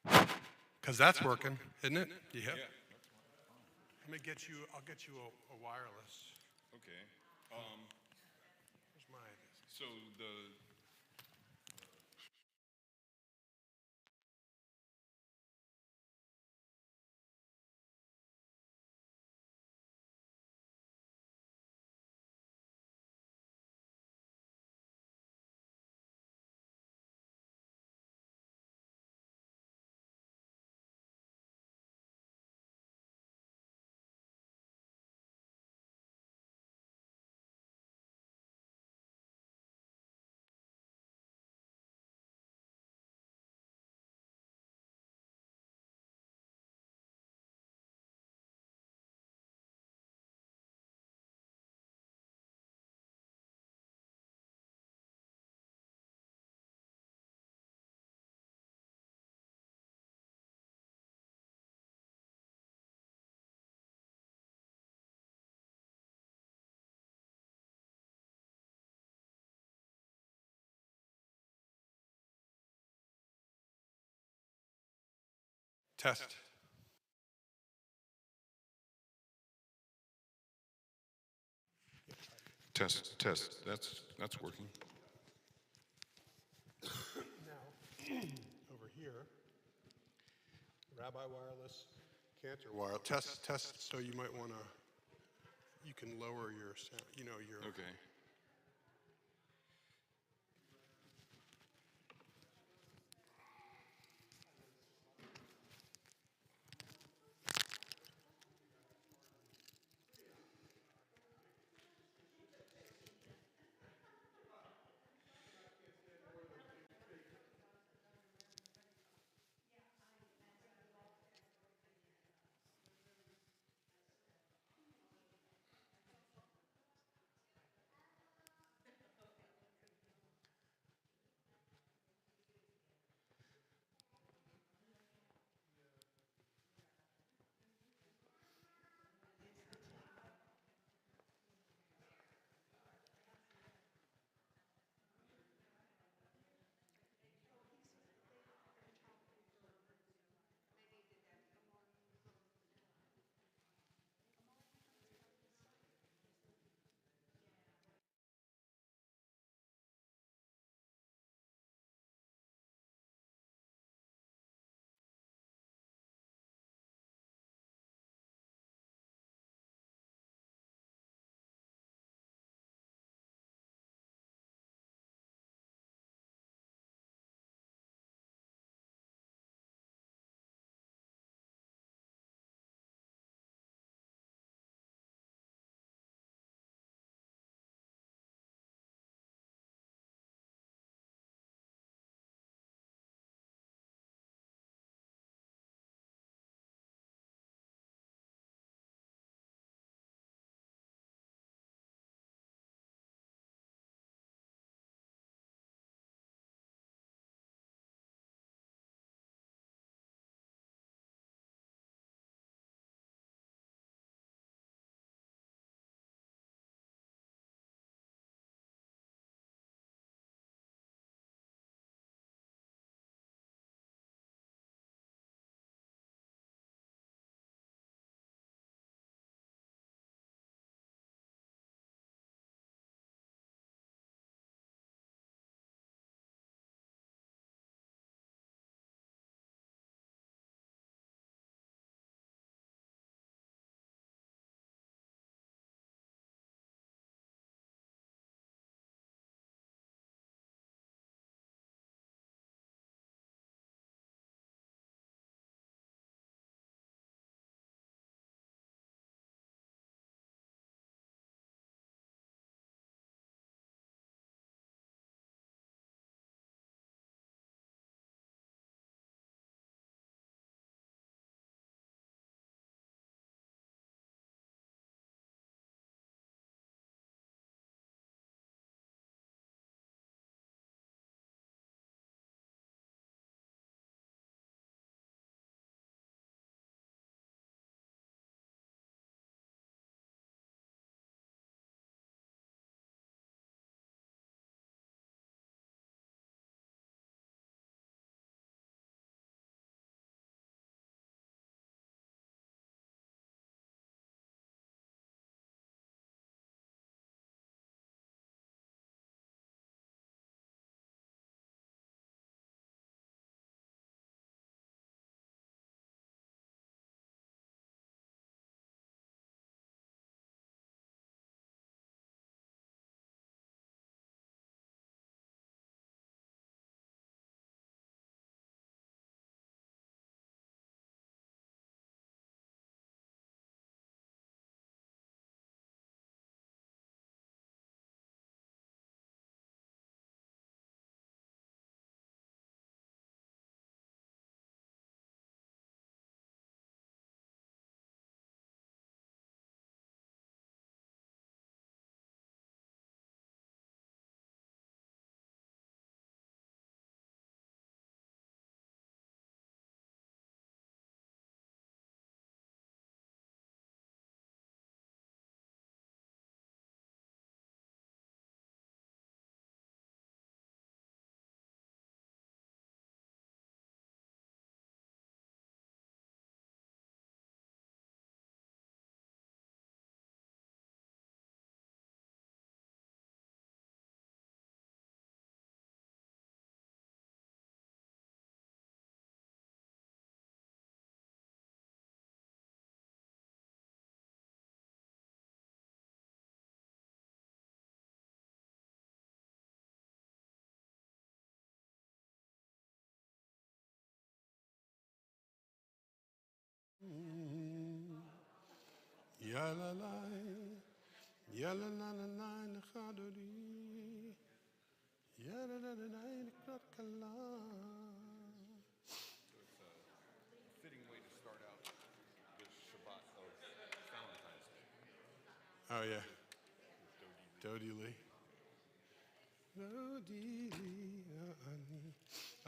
Because that's working, isn't it? Yeah. Yeah. I'll get you a wireless. Okay. Where's my, So the test. test. That's working. Now, over here, Rabbi Wireless, Cantor Wireless. Test, so you might want to, you can lower your sound, your. Okay. Ya la la, ya la la la la l'chadori, ya la la la la l'kala. Fitting way to start out the Shabbat of Valentine's Day. Oh yeah, Dodi Lee. Dodi Lee.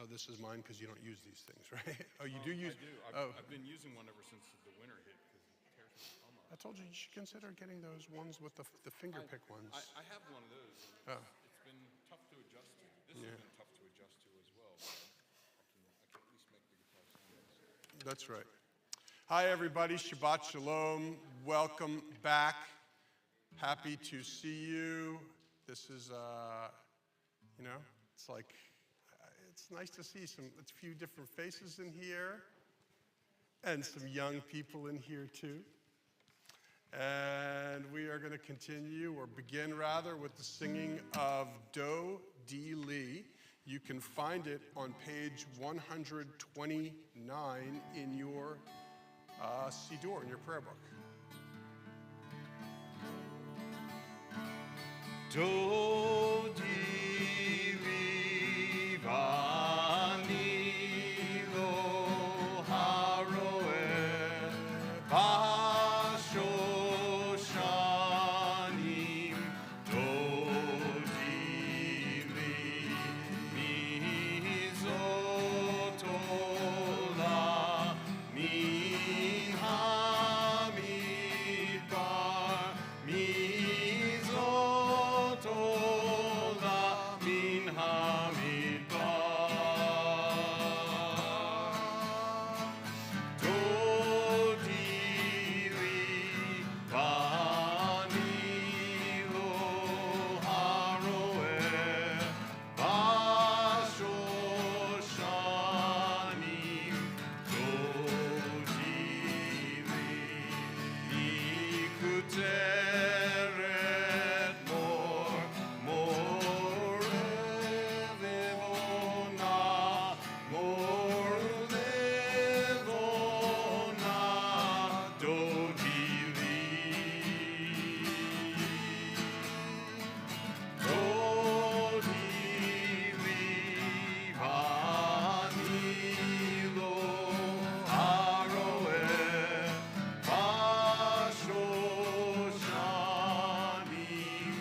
Oh, this is mine because you don't use these things, right? Oh, you do use. I do. I've been using one ever since the winter hit because it tears my thumb up. I told you should consider getting those ones with the finger pick ones. I have one of those. Oh. It's been tough to adjust to. This has been tough to adjust to as well. But I can at least make the guitar sound. That's right. Hi, everybody. Shabbat Shalom. Welcome back. Happy to see you. This is, it's like, it's nice to see a few different faces in here and some young people in here too. And we are going to continue, or begin rather, with the singing of Do Di Li. You can find it on page 129 in your Siddur, in your prayer book. Do di li vani lo haroeh bashoshanim. Do di li mizot ola min hamidbar. Mizot ola min hamidbar. Do di li vani lo haroeh bashoshanim. Do di li nikuteret mor levona do di li. Do di li vani lo haroeh bashoshanim.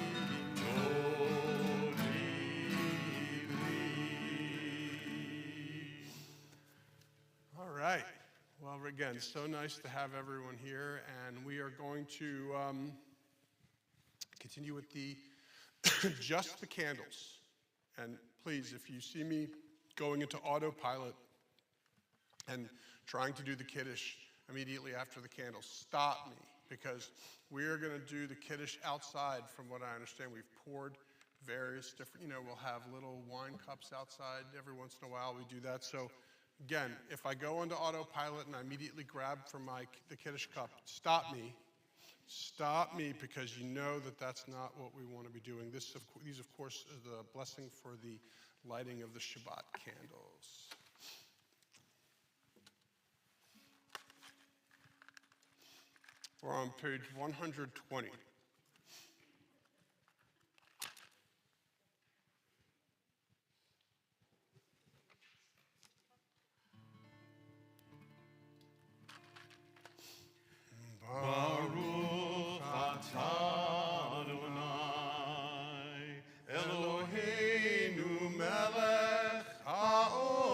Do di li. All right. Well, again, so nice to have everyone here, and we are going to continue with the just the candles. And please, if you see me going into autopilot and trying to do the Kiddush immediately after the candles, stop me, because we are going to do the Kiddush outside. From what I understand, we've poured various different, we'll have little wine cups outside every once in a while. We do that. So again, if I go into autopilot and I immediately grab from the Kiddush cup, stop me, because you know that that's not what we want to be doing. These, of course, are the blessing for the lighting of the Shabbat candles. We're on page 120. Baruch atah Adonai Eloheinu melech haolam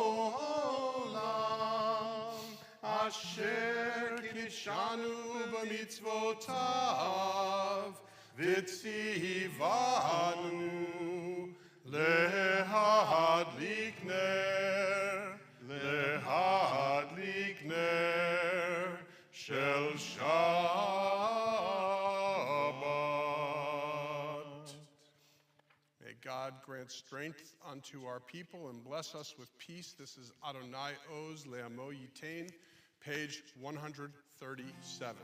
asher kidshanu b'mitzvotav v'tzivanu lehadlik ner shel Shabbat. May God grant strength unto our people and bless us with peace. This is Adonai Oz Le'amo Yitain, page 137.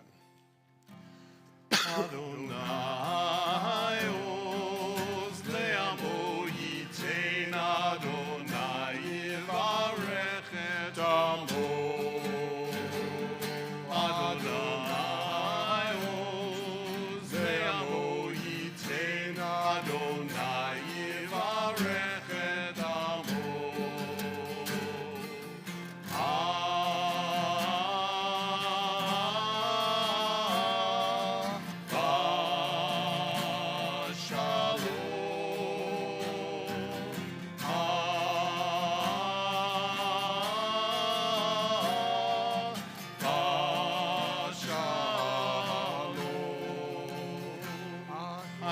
Adonai Oz Le'amo Yitain, Adonai Yivarech et Amo.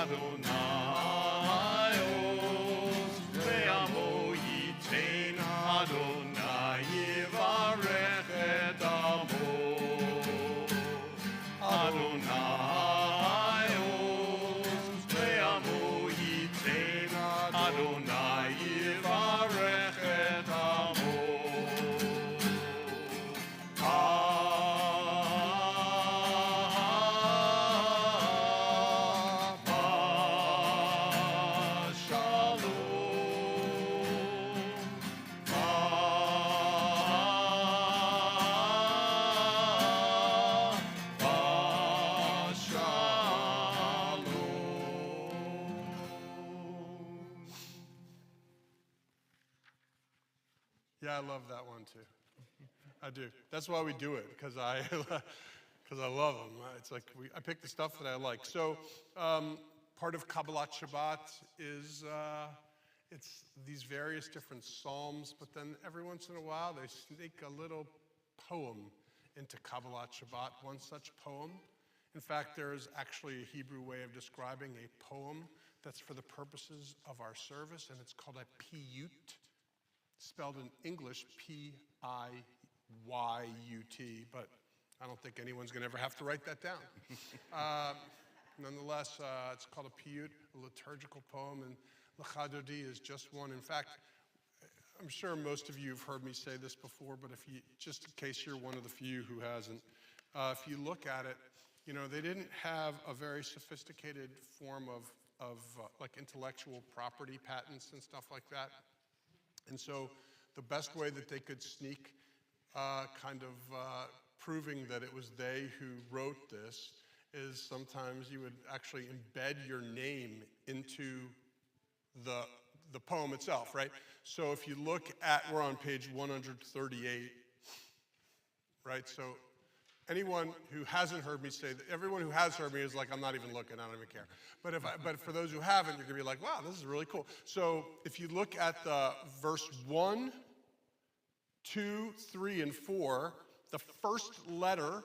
Adonai Oz Le'amo Yitein Adonai Yivarech et Amo Adonai Oz Le'amo Yitein Adonai Yivarech et Amo Yeah, I love that one too. I do. That's why we do it, because I love them. It's like I pick the stuff that I like. So part of Kabbalat Shabbat is it's these various different psalms, but then every once in a while they sneak a little poem into Kabbalat Shabbat. One such poem. In fact, there is actually a Hebrew way of describing a poem that's for the purposes of our service, and it's called a piyut. Spelled in English, P-I-Y-U-T, but I don't think anyone's going to ever have to write that down. Nonetheless, it's called a piyut, a liturgical poem, and Lecha Dodi is just one. In fact, I'm sure most of you have heard me say this before, but if you, just in case you're one of the few who hasn't, if you look at it, you know, they didn't have a very sophisticated form of like intellectual property patents and stuff like that. And so the best way that they could sneak proving that it was they who wrote this is sometimes you would actually embed your name into the poem itself, right? So if you look at, we're on page 138, right? So anyone who hasn't heard me say that, everyone who has heard me is like, I'm not even looking, I don't even care. But for those who haven't, you're gonna be like, wow, this is really cool. So if you look at the verse 1, 2, 3, and 4, the first letter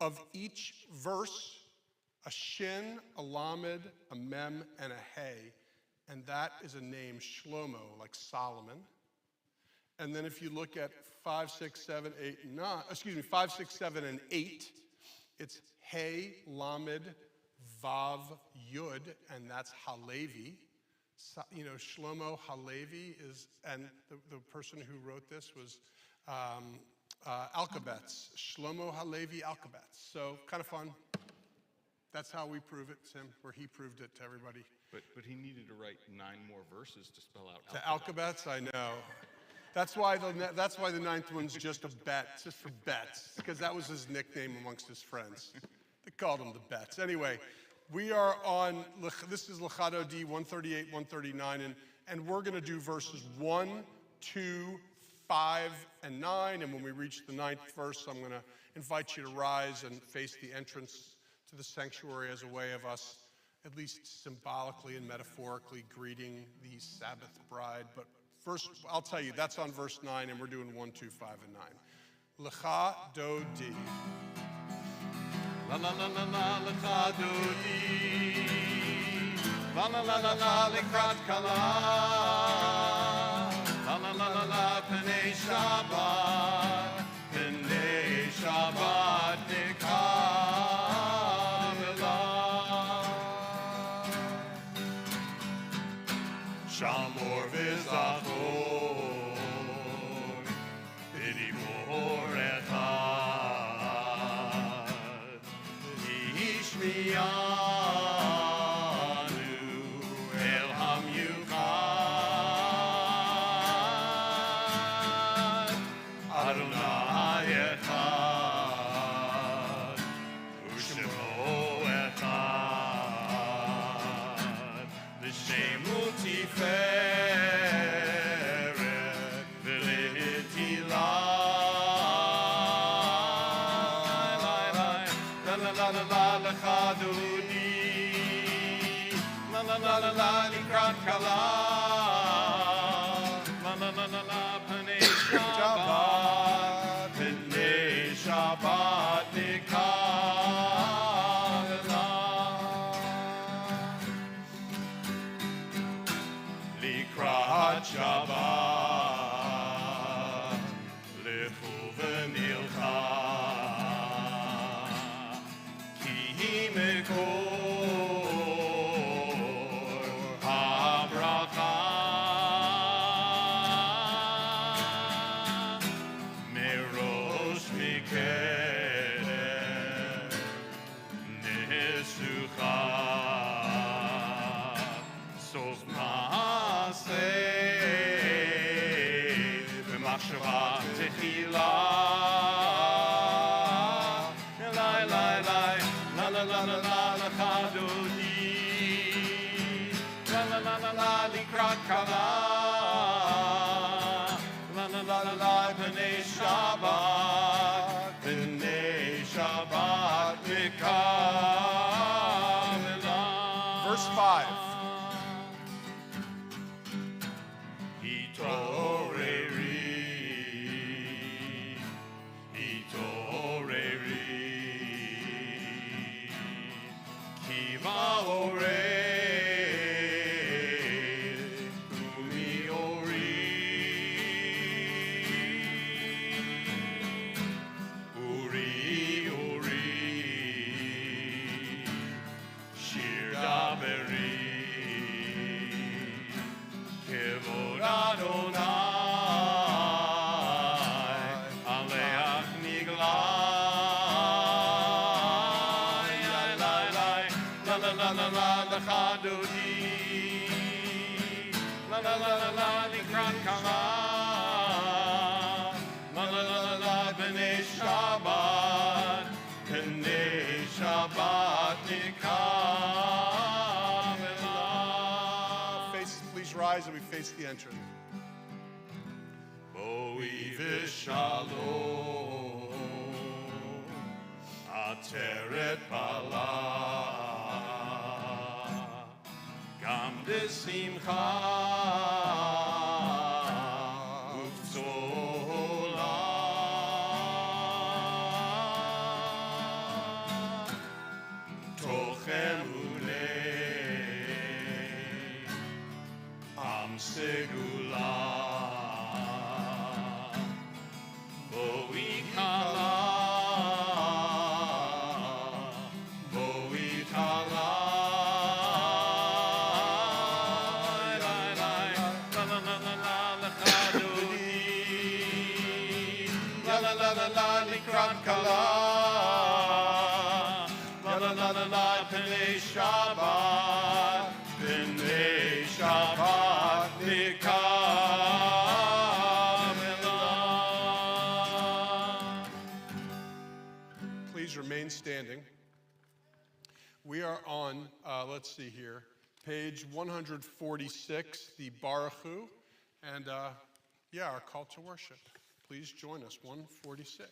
of each verse, a shin, a lamed, a mem, and a hey, and that is a name, Shlomo, like Solomon. And then if you look at 5, 6, 7, 8, 9, 5, 6, 7, and 8, it's Hey, Lamed, Vav, Yud, and that's Halevi. So, you know, Shlomo Halevi is, and the person who wrote this was Alkabetz, Shlomo Halevi Alkabetz. So kind of fun. That's how we prove it, Tim, or he proved it to everybody. But he needed to write 9 more verses to spell out To Alkabetz, I know. That's why the 9th one's just a bet, it's just for bets, because that was his nickname amongst his friends. They called him the Bets. Anyway, we are on, this is Lecha Dodi 138, 139, and we're going to do verses 1, 2, 5, and 9, and when we reach the 9th verse, I'm going to invite you to rise and face the entrance to the sanctuary as a way of us, at least symbolically and metaphorically, greeting the Sabbath bride. But first, I'll tell you, that's on verse 9, and we're doing 1, 2, 5, and 9. Lecha Dodi. La la la la la Lecha Dodi. La la la la la Likrat Kala. La la la la la Pnei Shabbat. Pnei Shabbat Nikavela. Shamor v'zachor. B'dibor echad. Ishmiyanu el hamyuchad. machshava techila. Lai, lai, lai, la, la, la, la, la, lecha dodi. La, la, la, la, la, likrat kala. La, la, la, la, la, b'nei Shabbat. B'nei Shabbat mikavela. Verse 5. La la la la la, likrat kala. La la la la la, b'nei Shabbat. B'nei Shabbat nikavela. Faces, please rise and we face the entrance. Boi v'shalom, ateret bala. Gam b'simcha uvtzola. Tochem ulei am segula. Boi kala. Boi kala. Likrat kala, la la la la la, b'nei Shabbat, b'nei Shabbat nikavela. Please remain standing. We are on, let's see here, page 146, the Baruch Hu, and yeah, our call to worship. Please join us, 146.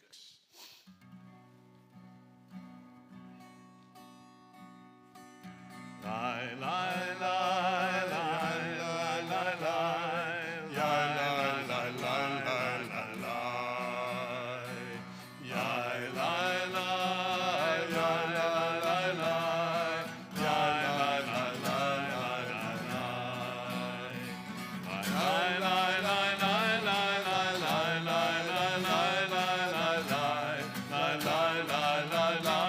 Lai, lai, lai, lai, lai, lai, lai, lai, lai, lai, lai, lai, lai. Yai, lai, lai, lai, lai, lai, lai. Yai, lai, lai, lai, lai, lai, lai. Lai, lai, lai, lai, lai, lai, lai, lai, lai, lai, lai, lai, lai. Lai, lai, lai, lai, lai.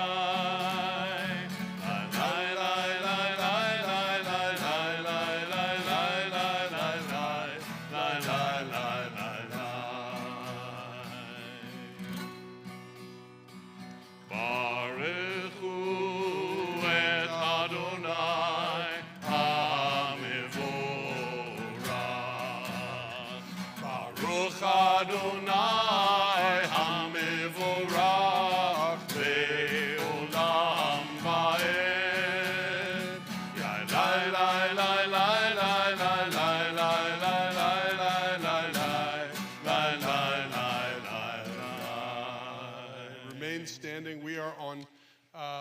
Adonai HaMevorach Le'olam Va'ed. Lai, lai, lai, lai, lai, lai, lai, lai, lai, lai, lai, lai, lai, lai, lai, lai. Remain standing. We are on,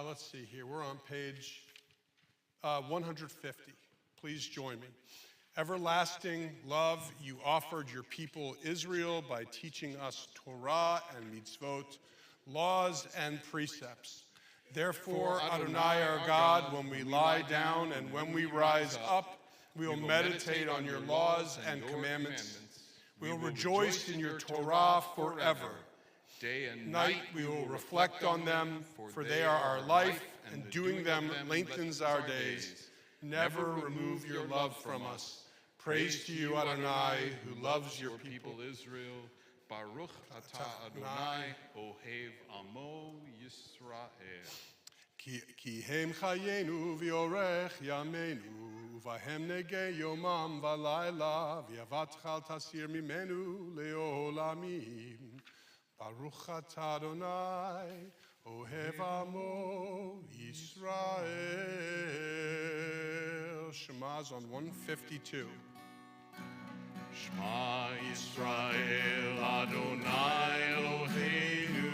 let's see here, we're on page 150. Please join me. Everlasting love, you offered your people Israel by teaching us Torah and mitzvot, laws and precepts. Therefore, Adonai our God, when we lie down and when we rise up, we will meditate on your laws and commandments. We will rejoice in your Torah forever. Day and Night we will reflect on them, for they are our life, and doing them lengthens our days. Never remove your love from us. Praise to you, Adonai, who loves your people. Israel. Baruch atah Adonai, ohev amo Yisrael. Ki hem chayenu v'yorech yameinu, v'hem nege yomam v'layla, v'yavat chal tasir mimenu le'olam Amim. Baruch atah Adonai, Ohev Amo Yisrael. Shema is on 152. Shema Yisrael, Adonai Eloheinu,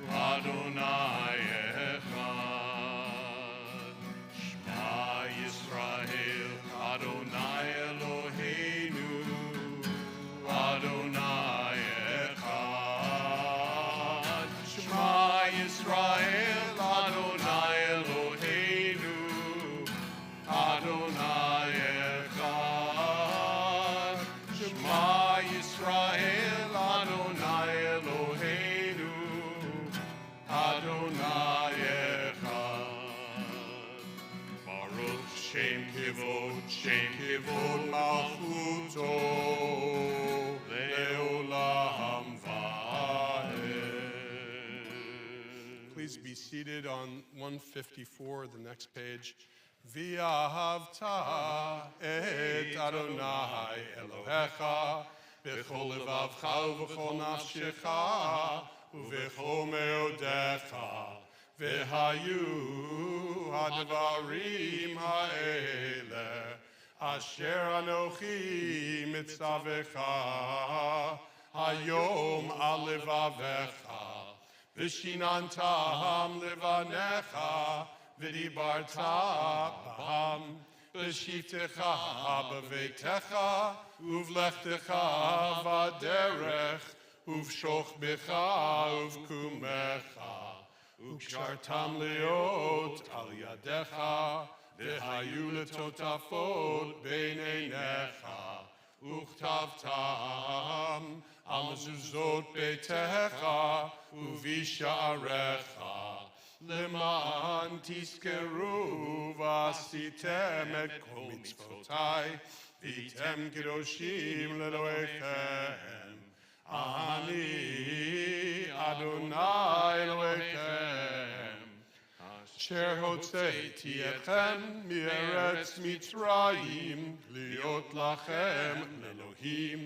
Adonai Echad. Shema Yisrael, Adonai Eloheinu, Adonai Echad. Shema Yisrael, Adonai Eloheinu, Adonai Echad. Shema Yisrael, Adonai Eloheinu, Adonai Echad. Baruch Shem Kivod Malchuto, Leolam Vaed. Please be seated on 154, the next page. V'ahavta et Adonai Elohecha b'chol levavcha u'b'chol nafshecha u'b'chol meodecha v'hayu hadvarim ha'ele asher anochi mitzavecha hayom al levavecha v'shinantam levanecha v'dibarta b'ham b'shivtecha b'veitecha uvlechtecha v'derech uv'shochbecha uv'kumecha ukshartam leot al yadecha v'hayu letotafot b'neinecha uchtavtam al mezuzot beitecha uv'isha'arecha Leman tiskeru v'asitem et kol mitzvotai v'tem kedoshim leloechem Ani Adonai Elohechem Asher hotzeiti etchem mi'eretz Mitzrayim liot lachem lelohim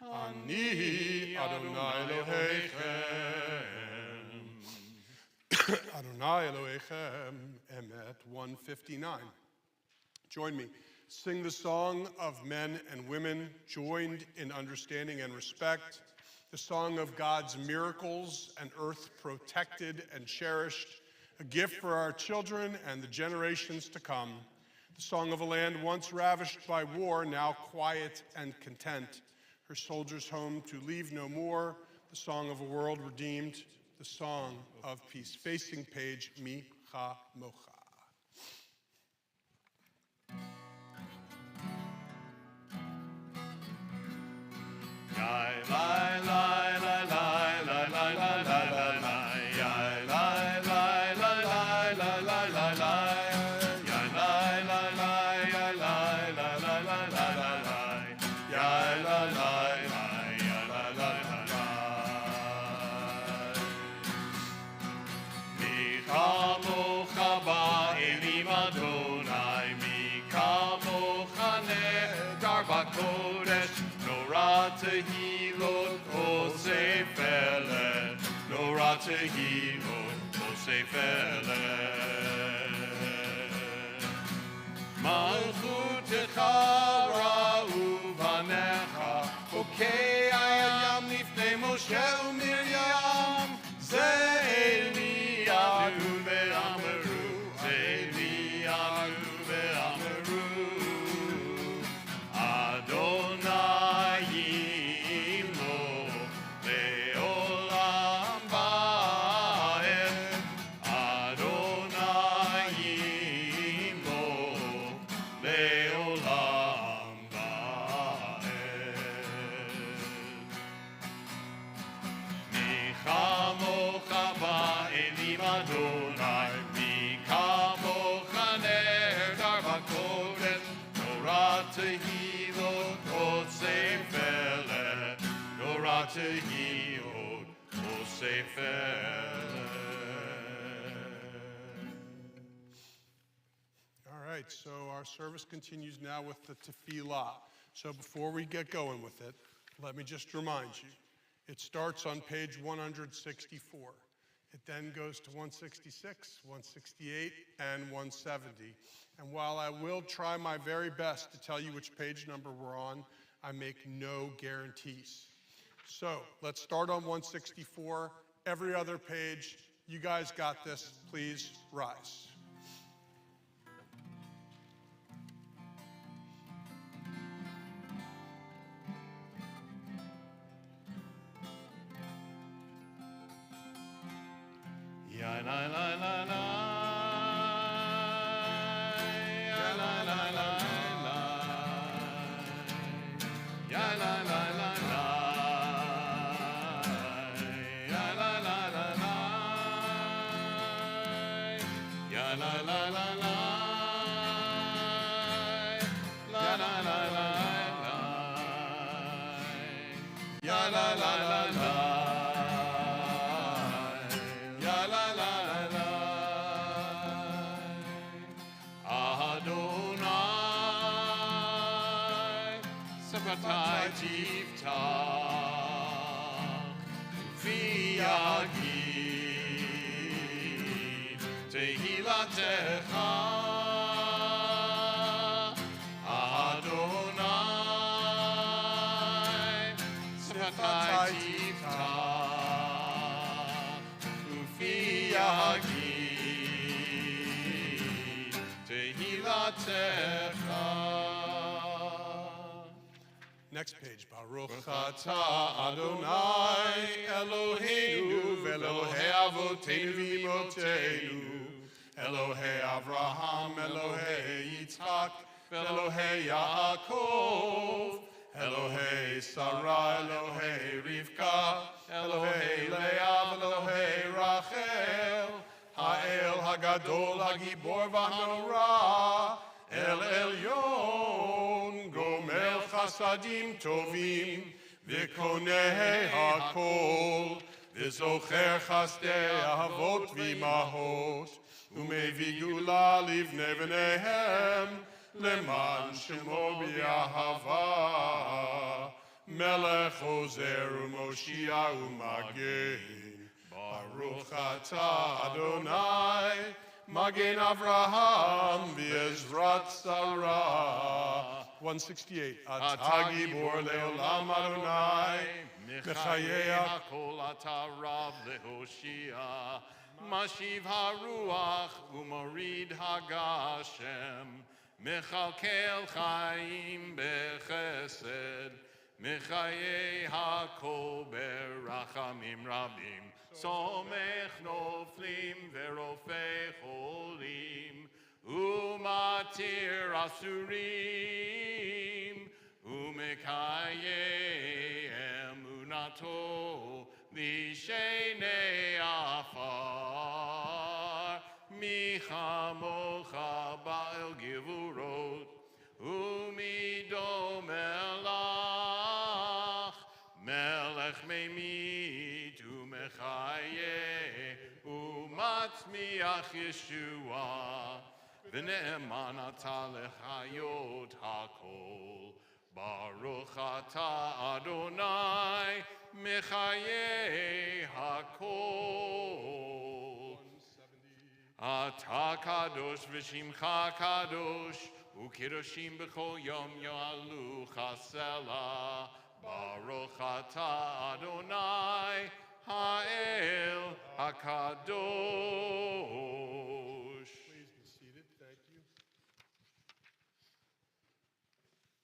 Ani Adonai Elohechem Adonai Elohechem, Emet 159. Join me. Sing the song of men and women joined in understanding and respect, the song of God's miracles, an earth protected and cherished, a gift for our children and the generations to come, the song of a land once ravished by war, now quiet and content, her soldiers home to leave no more, the song of a world redeemed, the song of peace. Facing page Mi Ha Mocha. Yai lai lai lai lai lai lai lai lai lai lai. Yai lai lai lai lai lai lai lai lai. Yai lai lai lai yai lai lai lai lai lai lai lai. Yai lai lai lai yai lai lai lai lai. Mi kamocha ba'elim Adonai, mi kamocha nehgar b'kodesh. Nora tehilot kosefele, Nora tehilot kosefele. Malchutecha ra'u vanecha, okei ayam lifnei Moshe u'Miriam, ze Eliyahu ve'ameru, ze Eliyahu ve'ameru. Adonai Yimlo le'olam ba'ed. Adonai Yimlo le'olam ba'ed. Michamocha ba'elim Adonai, Michamocha nehgar b'kodesh. Nora tehilot kosefele, Nora tehilot kosefele. All right, so our service continues now with the tefillah. So before we get going with it, Let me just remind you, it starts on page 164. It then goes to 166, 168, and 170. And while I will try my very best to tell you which page number we're on, I make no guarantees. So let's start on 164. Every other page, you guys got this. Please rise. Ya la la la la, ya la la la la, ya la la la la, ya la la la la, ya la la la la, la la la la la, ya la la la la. Sabbatai tiftach v'yagid tehilatecha Adonai. Sabbatai tiftach v'yagid tehilatecha. Next page. Baruch atah Adonai Eloheinu v'Elohei Avoteinu v'Imotenu Elohei Avraham, Elohei Yitzchak, v'Elohei Yaakov Elohei Sarah, Elohei Rivka, Elohei Leah, v'Elohei Rachel Ha'el Hagadol Hagibor v'Hanorah El Elyon Gomel Chasadim Tovim V'Konei HaKol V'Zocher Chasdei Avot V'Imahot U'Mevi Gula Livnei V'neihem Leman Shemo B'Yahava Melech Ozer U'Moshiach U'Magen Baruch atah Adonai Magen Avraham v'Ezrat Sarah. 168. Atah Gibor le'olam Adonai mechayei hakol atah Rav lehoshia mashiv haruach u'morid hagashem mechalkel chaim bechesed mechayei hakol berachamim rabim Somech noflim verofei cholim umatir asurim umekayei emunato lishenei afar michamocha ba'el givurot umido melach melech meimit umatzmiach Yeshua v'ne'eman atah lechayot hakol Baruch atah Adonai mechayei hakol Atah kadosh v'shimcha kadosh u'kidoshim b'chol yom yo'alu chasela Baruch atah Adonai Ha'el HaKadosh. Please be seated. Thank you.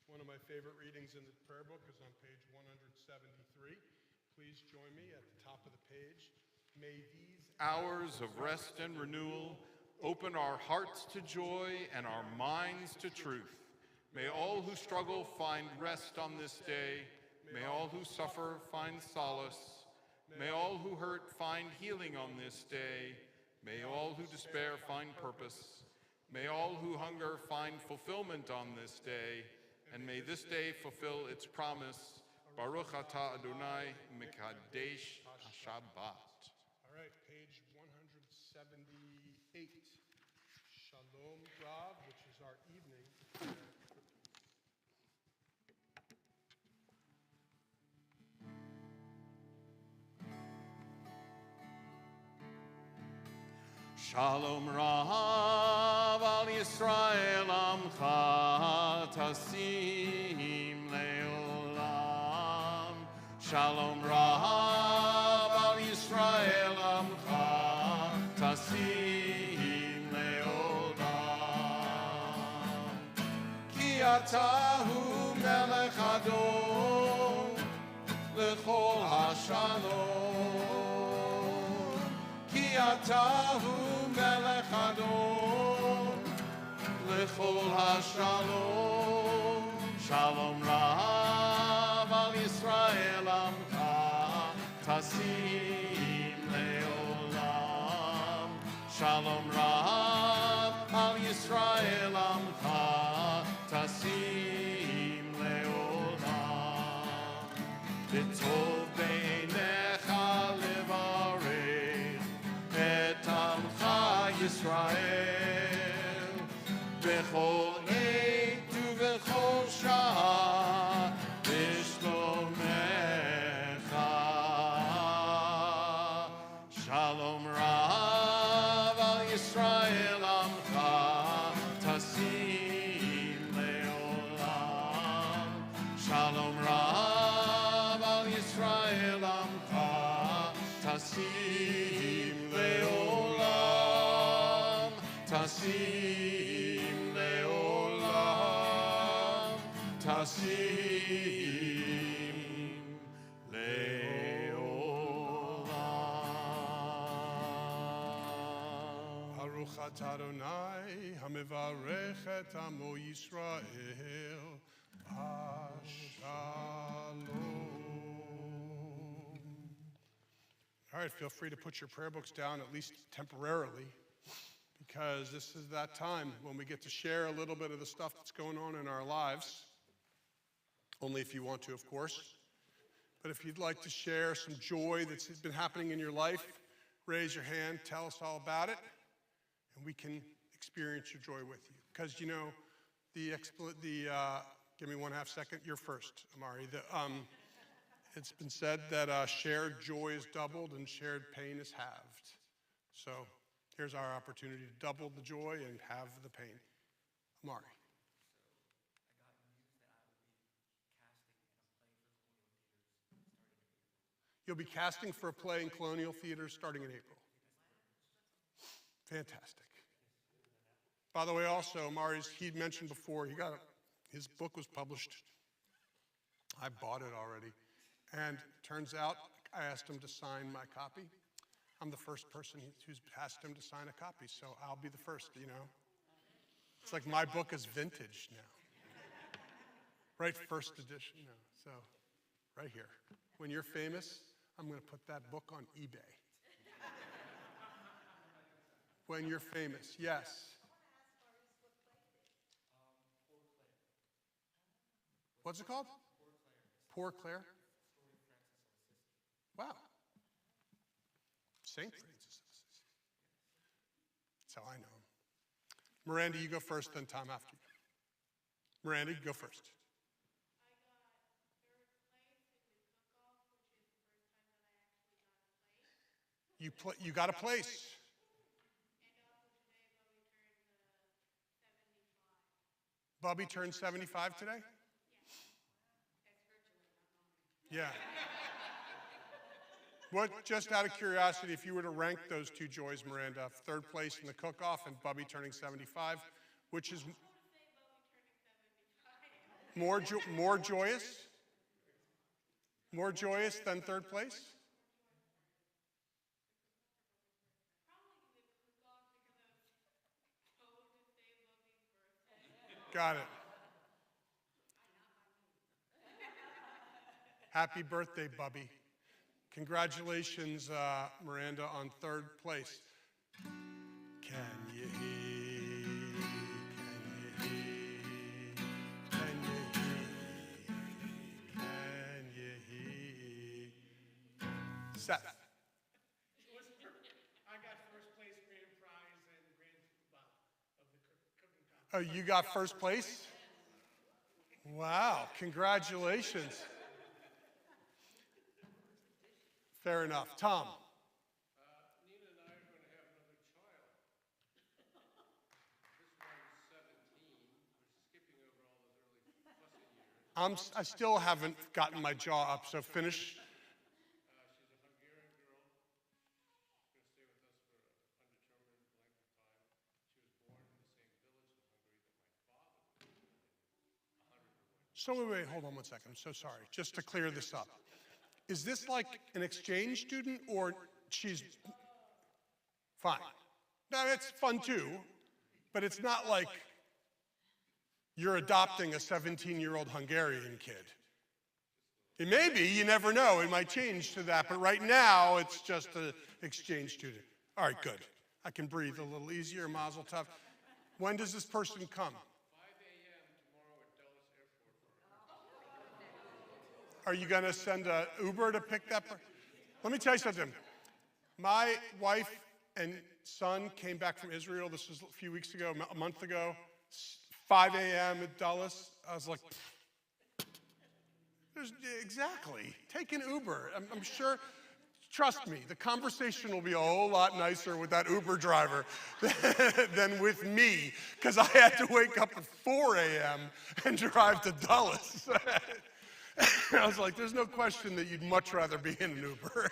One of my favorite readings in the prayer book is on page 173. Please join me at the top of the page. May these Hours of rest and renewal open our hearts to joy and our minds to truth. May all who struggle find rest on this day. May all who suffer find solace. May all who hurt find healing on this day. May all who despair find purpose. May all who hunger find fulfillment on this day. And may this day fulfill its promise. Baruch atah Adonai Mekadesh HaShabbat. All right, page 178. Shalom Rav, which is our evening. Shalom Rav al Yisrael Amcha Tasim Leolam. Shalom Rav al Yisrael Amcha Tasim Leolam. Ki atahu melech Adon lechol hashalom. Ki atahu melech Adon lechol hashalom. Shalom Rav al Yisrael Amcha Tasim Leolam. Shalom Rav al Yisrael Amcha Tasim Leolam. B'tov beinecha levarech et Amcha Yisrael b'chol עת ובכל שעה בשלומך. Shalom Rav al Yisrael Amcha Tasim Leolam. Shalom Rav al Yisrael Amcha Tasim Leolam. Tasim Leolam. Tasim Leolam. Baruch atah Adonai hamivarech et amo Yisrael. Shalom. All right, feel free to put your prayer books down, at least temporarily, because this is that time when we get to share a little bit of the stuff that's going on in our lives. Only if you want to, of course. But if you'd like to share some joy that's been happening in your life, raise your hand, tell us all about it, and we can experience your joy with you. Because you know, give me 1/2 second, you're first, Amari. It's been said that shared joy is doubled and shared pain is halved. So here's our opportunity to double the joy and halve the pain. Amari. You'll be casting for a play in Colonial Theater starting in April. Fantastic. By the way, also, Mari's, he mentioned before, his book was published. I bought it already. And turns out, I asked him to sign my copy. I'm the first person who's asked him to sign a copy, so I'll be the first, you know. It's like my book is vintage now. Right, first edition, you know, so right here. When you're famous, I'm gonna put that book on eBay. When you're famous, yes. What's it called? Poor Clare. Wow. St. Francis of Assisi. That's how I know him. Miranda, you go first, then Tom after you. Miranda, you go first. You got a place. Bubby turned 75 today? Yeah. What, just out of curiosity, if you were to rank those two joys, Miranda, third place in the cook-off and Bubby turning 75, which is more joyous? More joyous than third place? Got it. Happy birthday, Bubby. Congratulations, Miranda, on third place. Can you hear? Can you hear? Can you hear? Can you hear? Seth. I got first place, grand prize, and grand poobah of the cooking competition. Oh, you got first place? Wow, congratulations. Fair enough. Tom. Nina and I are going to have another child. I still haven't gotten my jaw up, so finish. So wait, hold on one second. I'm so sorry. Just to clear this up. Is this like an exchange student or she's fine? No, it's fun too, but it's not like you're adopting a 17-year-old Hungarian kid. It may be, you never know, it might change to that, but right now it's just an exchange student. All right, good. I can breathe a little easier, Mazel Tov. When does this person come? 5 a.m. tomorrow at Dulles Airport. Are you going to send an Uber to pick that person? Let me tell you something. My wife and son came back from Israel. This was a few weeks ago, a month ago. 5 a.m. at Dulles. I was like, exactly. Take an Uber. I'm sure. Trust me, the conversation will be a whole lot nicer with that Uber driver than with me, because I had to wake up at 4 a.m. and drive to Dulles. I was like, there's no question that you'd much rather be in an Uber.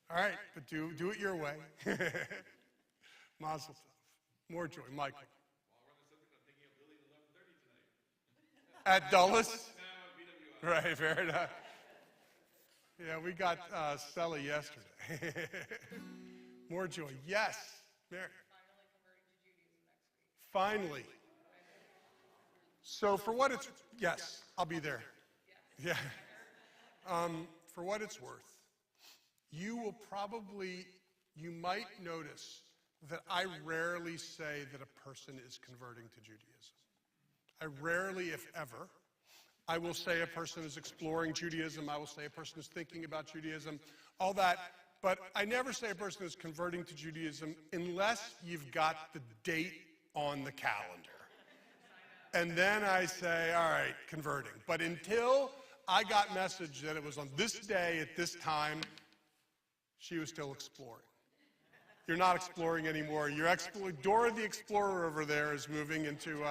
All right, but do it your way. Mazel tov. More joy. Michael. At Dulles? Right, fair enough. Yeah, we got Sally yesterday. More joy. Yes, Mary. Finally. So for what it's, yes, I'll be there. Yeah. For what it's worth, you might notice that I rarely say that a person is converting to Judaism. I rarely, if ever, I will say a person is exploring Judaism. I will say a person is thinking about Judaism, all that. But I never say a person is converting to Judaism unless you've got the date on the calendar. And then I say, all right, converting. But until I got message that it was on this day at this time, she was still exploring. You're not exploring anymore. You're exploring. Dora the Explorer over there is moving into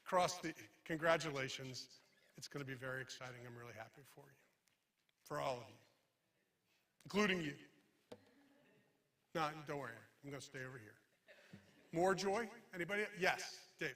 across the. Congratulations. It's going to be very exciting. I'm really happy for you. For all of you. Including you. No, don't worry. I'm going to stay over here. More joy? Anybody? Yes, Dave.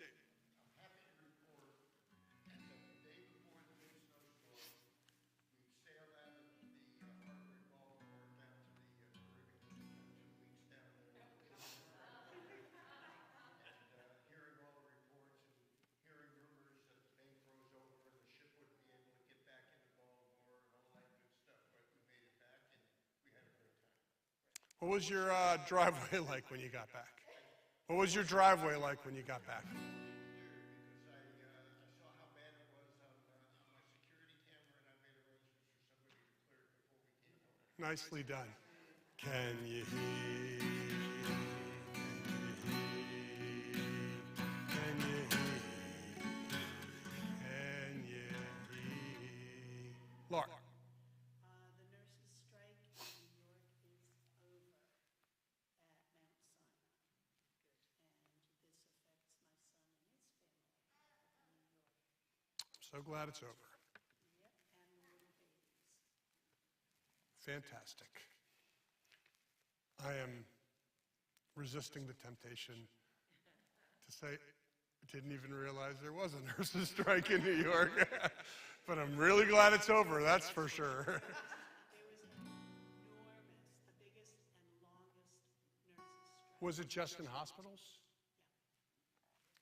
What was your driveway like when you got back? What was your driveway like when you got back? Nicely done. Can you hear? Can you hear? Can you hear? Laura. The nurses' strike in New York is over at Mount Sinai. And this affects my son and his family in New York. I'm so glad it's over. Yep, and the little babies. Fantastic. I am resisting the temptation to say, I didn't even realize there was a nurses' strike in New York. But I'm really glad it's over, that's for sure. There was an enormous, the biggest and longest nurses' strike. Was it just in hospitals?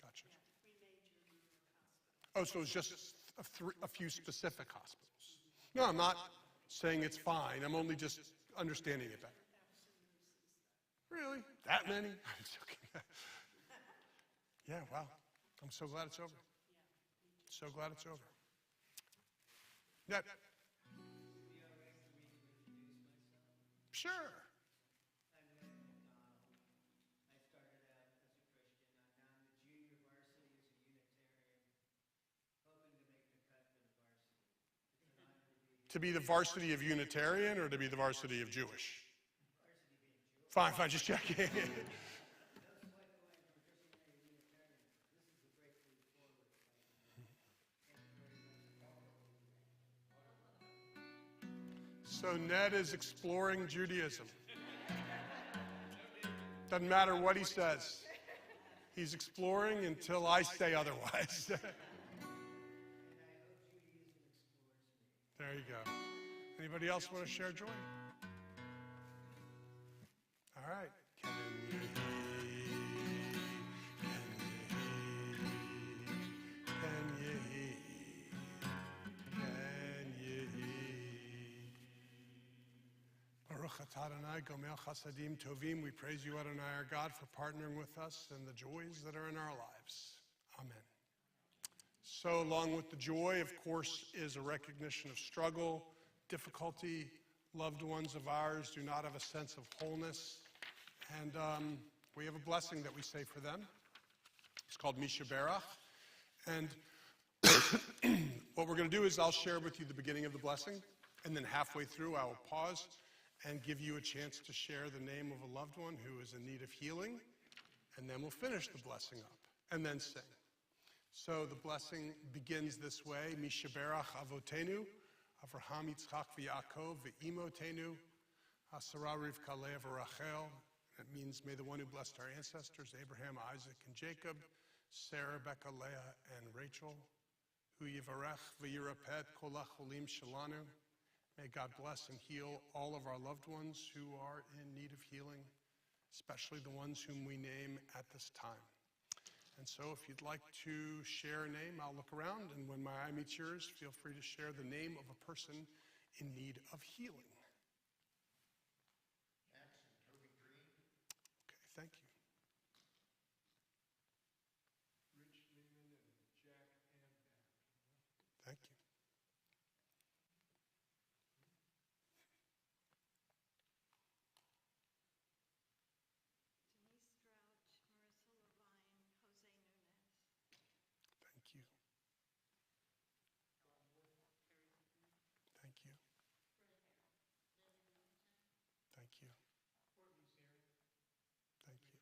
Gotcha. 3 major New York hospitals. Oh, so it was just a few specific hospitals. No, I'm not saying it's fine. I'm only just understanding it better. Really? That many? I'm joking. Yeah, wow. I'm so glad it's over. So glad it's over. Yeah. Sure. To be the varsity of Unitarian or to be the varsity of Jewish? Fine, just checking. So Ned is exploring Judaism. Doesn't matter what he says. He's exploring until I say otherwise. There you go. Anybody else want to share joy? All right. Can you hear? Can you hear? Can you hear? Baruch atah Adonai gomel chasadim tovim. We praise you, Adonai, our God, for partnering with us in the joys that are in our lives. Amen. So, along with the joy, of course, is a recognition of struggle, difficulty. Loved ones of ours do not have a sense of wholeness. And we have a blessing that we say for them. It's called Misha Berach. And what we're going to do is I'll share with you the beginning of the blessing. And then halfway through, I will pause and give you a chance to share the name of a loved one who is in need of healing. And then we'll finish the blessing up and then sing. So the blessing begins this way. Misha Berach Avotenu, Avraham, Yitzchak, v'Yaakov, v'Imotenu, Asara Rivka Leah v'Rachel. It means, may the one who blessed our ancestors, Abraham, Isaac, and Jacob, Sarah, Rebecca, Leah, and Rachel, Hu Yivarech v'Yirapet kol hacholim shelanu. May God bless and heal all of our loved ones who are in need of healing, especially the ones whom we name at this time. And so if you'd like to share a name, I'll look around, and when my eye meets yours, feel free to share the name of a person in need of healing. Okay, thank you. Rich, Newman, and Jack and Ben. Thank you. Thank you. Thank you. Thank you. Thank you.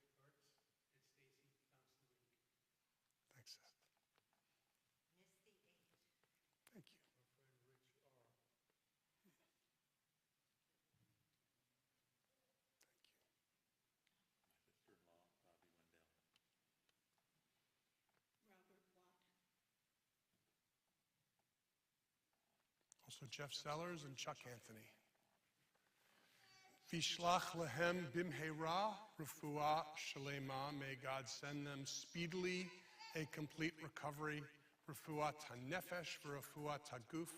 Thanks, Seth. Thank you. Robert Watt. Also Jeff Sellers and Chuck Anthony. Vishlach lehem bimheira refuah shalema. May God send them speedily a complete recovery. Refuah tanefesh v'refuah taguf. A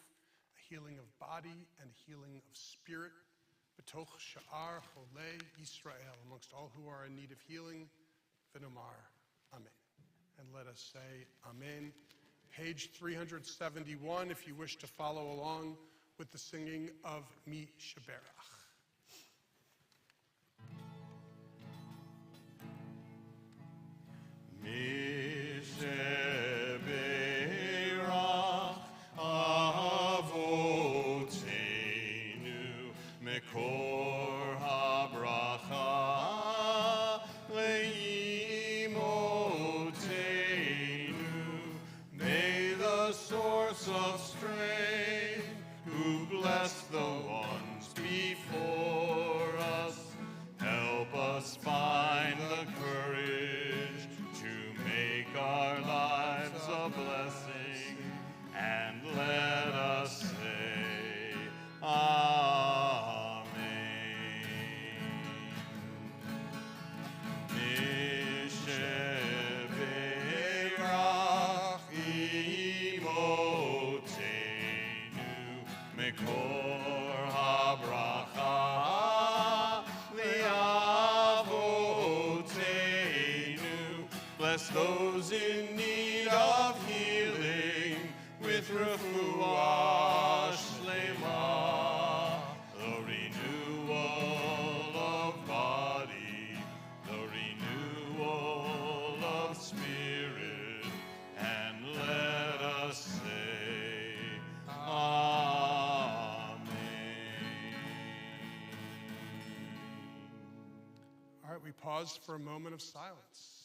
healing of body and healing of spirit. Betoch sha'ar cholei Yisrael. Amongst all who are in need of healing. V'nomar. Amen. And let us say Amen. Page 371, if you wish to follow along with the singing of Mi Sheberach. Misheberach Avotenu Mekor HaBracha Leimotenu. May the source of strength, who blessed the ones before us, help us find the courage to make our lives a blessing, and let us say Amen. Misheberach Imotenu Mekor HaBracha Le'avotenu. Bless those in need of healing with refuah shlema, the renewal of body, the renewal of spirit, and let us say Amen. All right, we pause for a moment of silence.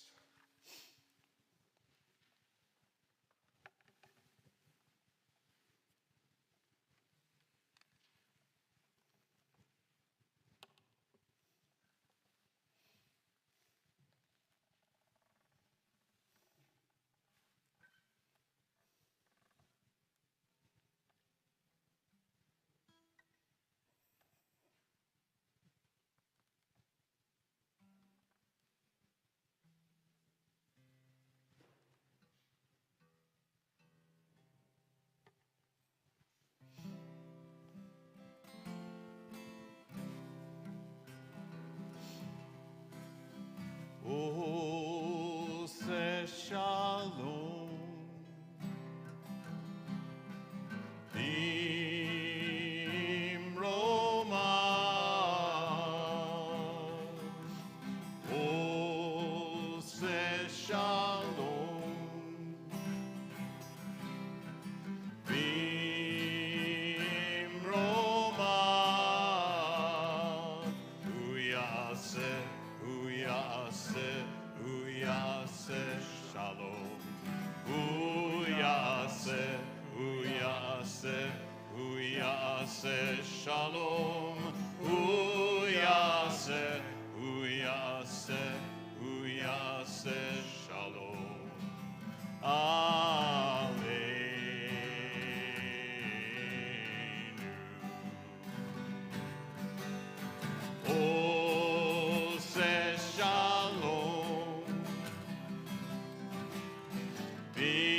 shalom. Hu yaseh, hu yaseh, hu yaseh shalom. Aleinu. Ose shalom. Bimromav.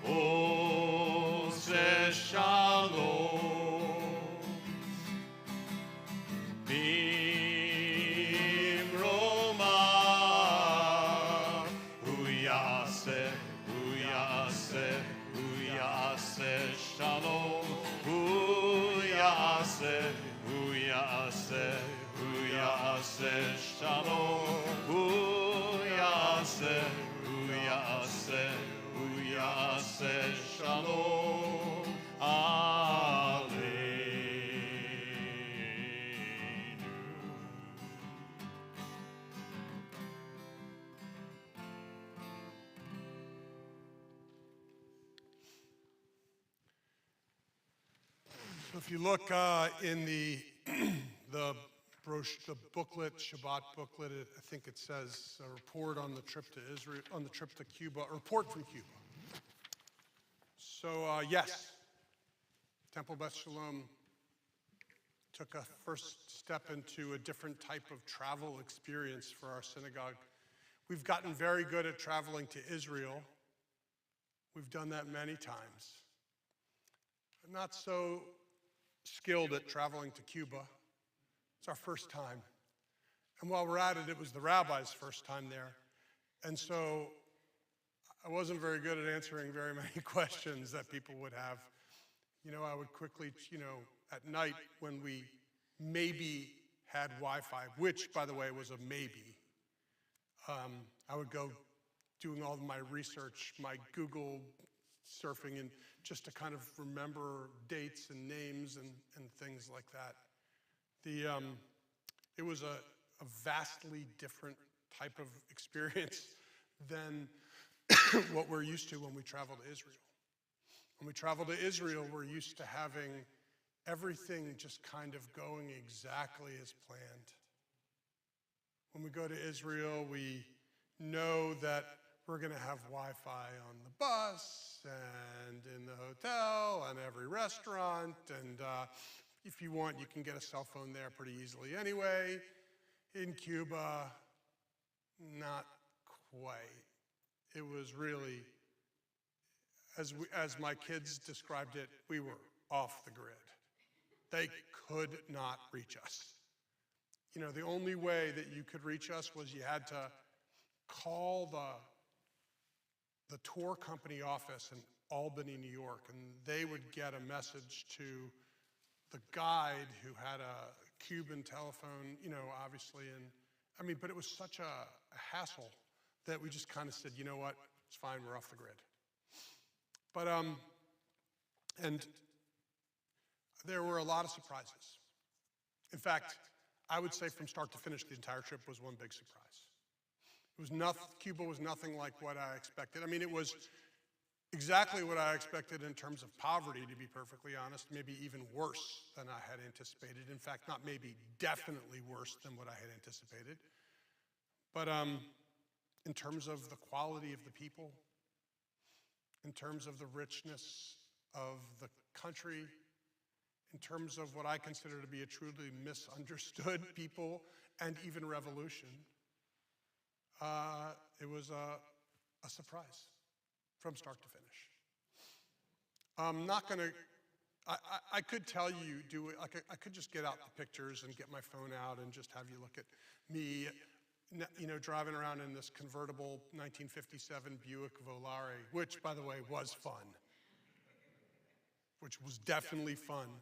Ose shalom. Bimromav. Hu yaseh, hu yaseh, hu yaseh shalom. Hu yaseh, hu yaseh, hu yaseh shalom. Hu yaseh, hu yaseh, hu yaseh shalom. Aleinu. So if you look in the the the booklet, Shabbat booklet, I think it says a report on the trip to Israel, on the trip to Cuba, a report from Cuba. So yes, Temple Beth Shalom took a first step into a different type of travel experience for our synagogue. We've gotten very good at traveling to Israel. We've done that many times. Not so skilled at traveling to Cuba. It's our first time. And while we're at it, it was the rabbi's first time there. And so I wasn't very good at answering very many questions that people would have. You know, I would quickly, at night when we maybe had Wi-Fi, which, by the way, was a maybe, I would go doing all of my research, my Google surfing, and just to kind of remember dates and names and things like that. It was a vastly different type of experience than what we're used to when we travel to Israel. When we travel to Israel, we're used to having everything just kind of going exactly as planned. When we go to Israel, we know that we're going to have Wi-Fi on the bus and in the hotel and every restaurant. And if you want, you can get a cell phone there pretty easily anyway. In Cuba, not quite. It was really, as my kids described it, we were off the grid. They could not reach us. You know, the only way that you could reach us was you had to call the tour company office in Albany, New York, and they would get a message to the guide who had a Cuban telephone, obviously, but it was such a hassle that we just kind of said, you know what, it's fine, we're off the grid. But, and there were a lot of surprises. In fact, I would say from start to finish, the entire trip was one big surprise. Cuba was nothing like what I expected. It was exactly what I expected in terms of poverty, to be perfectly honest, maybe even worse than I had anticipated. In fact, not maybe, definitely worse than what I had anticipated. But in terms of the quality of the people, in terms of the richness of the country, in terms of what I consider to be a truly misunderstood people and even revolution, it was a surprise from start to finish. I'm not going to, I could tell you, I could just get out the pictures and get my phone out and just have you look at me, driving around in this convertible 1957 Buick Volare, which, by the way, was fun. Which was definitely fun.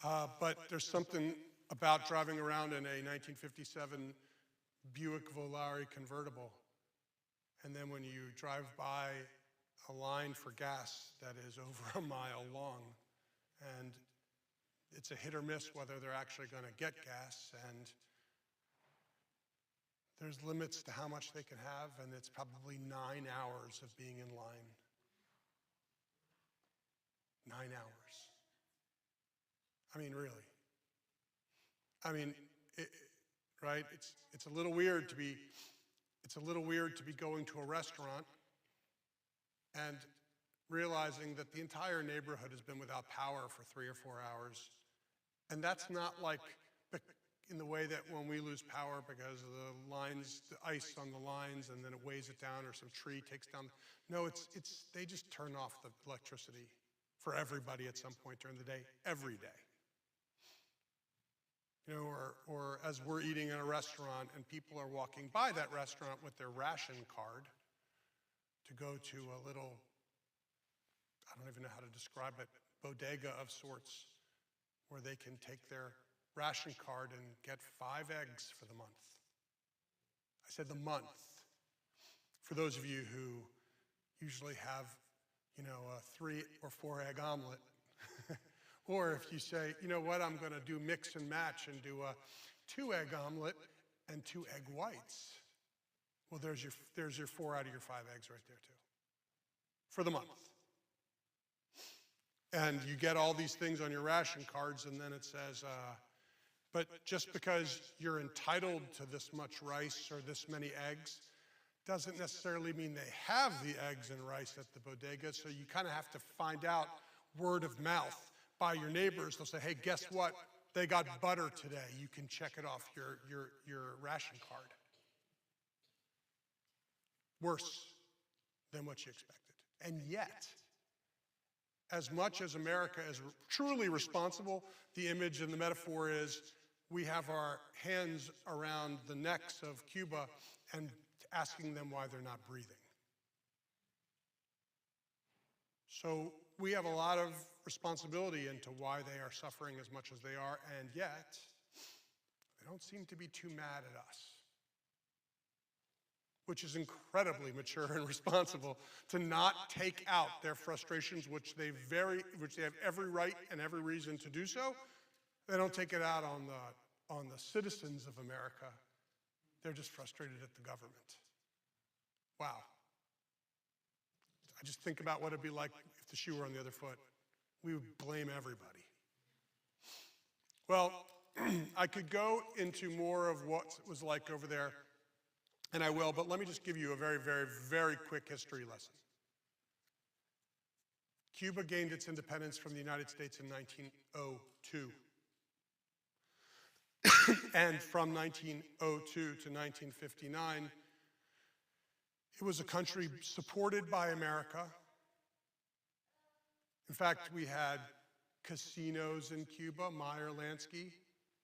But there's something about driving around in a 1957 Buick Volare convertible, and then when you drive by a line for gas that is over a mile long, and it's a hit or miss whether they're actually going to get gas, and there's limits to how much they can have, and it's probably 9 hours of being in line. 9 hours. I mean, really. I mean, right? It's a little weird to be, going to a restaurant and realizing that the entire neighborhood has been without power for 3 or 4 hours. And that's not like in the way that when we lose power because of the lines, the ice on the lines, and then it weighs it down, or some tree takes down. No, they just turn off the electricity for everybody at some point during the day, every day. You know, or as we're eating in a restaurant and people are walking by that restaurant with their ration card to go to a little, I don't even know how to describe it, bodega of sorts, where they can take their ration card and get 5 eggs for the month. I said the month. For those of you who usually have, you know, a 3 or 4 egg omelet, or if you say, you know what, I'm gonna do mix and match and do a 2 egg omelet and 2 egg whites. Well, there's your 4 out of your 5 eggs right there too, for the month. And you get all these things on your ration cards, and then it says, but just because you're entitled to this much rice or this many eggs doesn't necessarily mean they have the eggs and rice at the bodega. So you kind of have to find out word of mouth by your neighbors. They'll say, hey, guess what? They got butter today. You can check it off your ration card. Worse than what you expected. And yet, as much as America is truly responsible, the image and the metaphor is we have our hands around the necks of Cuba and asking them why they're not breathing. So we have a lot of responsibility into why they are suffering as much as they are, and yet they don't seem to be too mad at us, which is incredibly mature and responsible to not take out their frustrations, which they have every right and every reason to do so. They don't take it out on the citizens of America. They're just frustrated at the government. Wow. I just think about what it'd be like if the shoe were on the other foot. We would blame everybody. Well, I could go into more of what it was like over there, and I will, but let me just give you a very, very, very quick history lesson. Cuba gained its independence from the United States in 1902. And from 1902 to 1959, it was a country supported by America. In fact, we had casinos in Cuba. Meyer Lansky,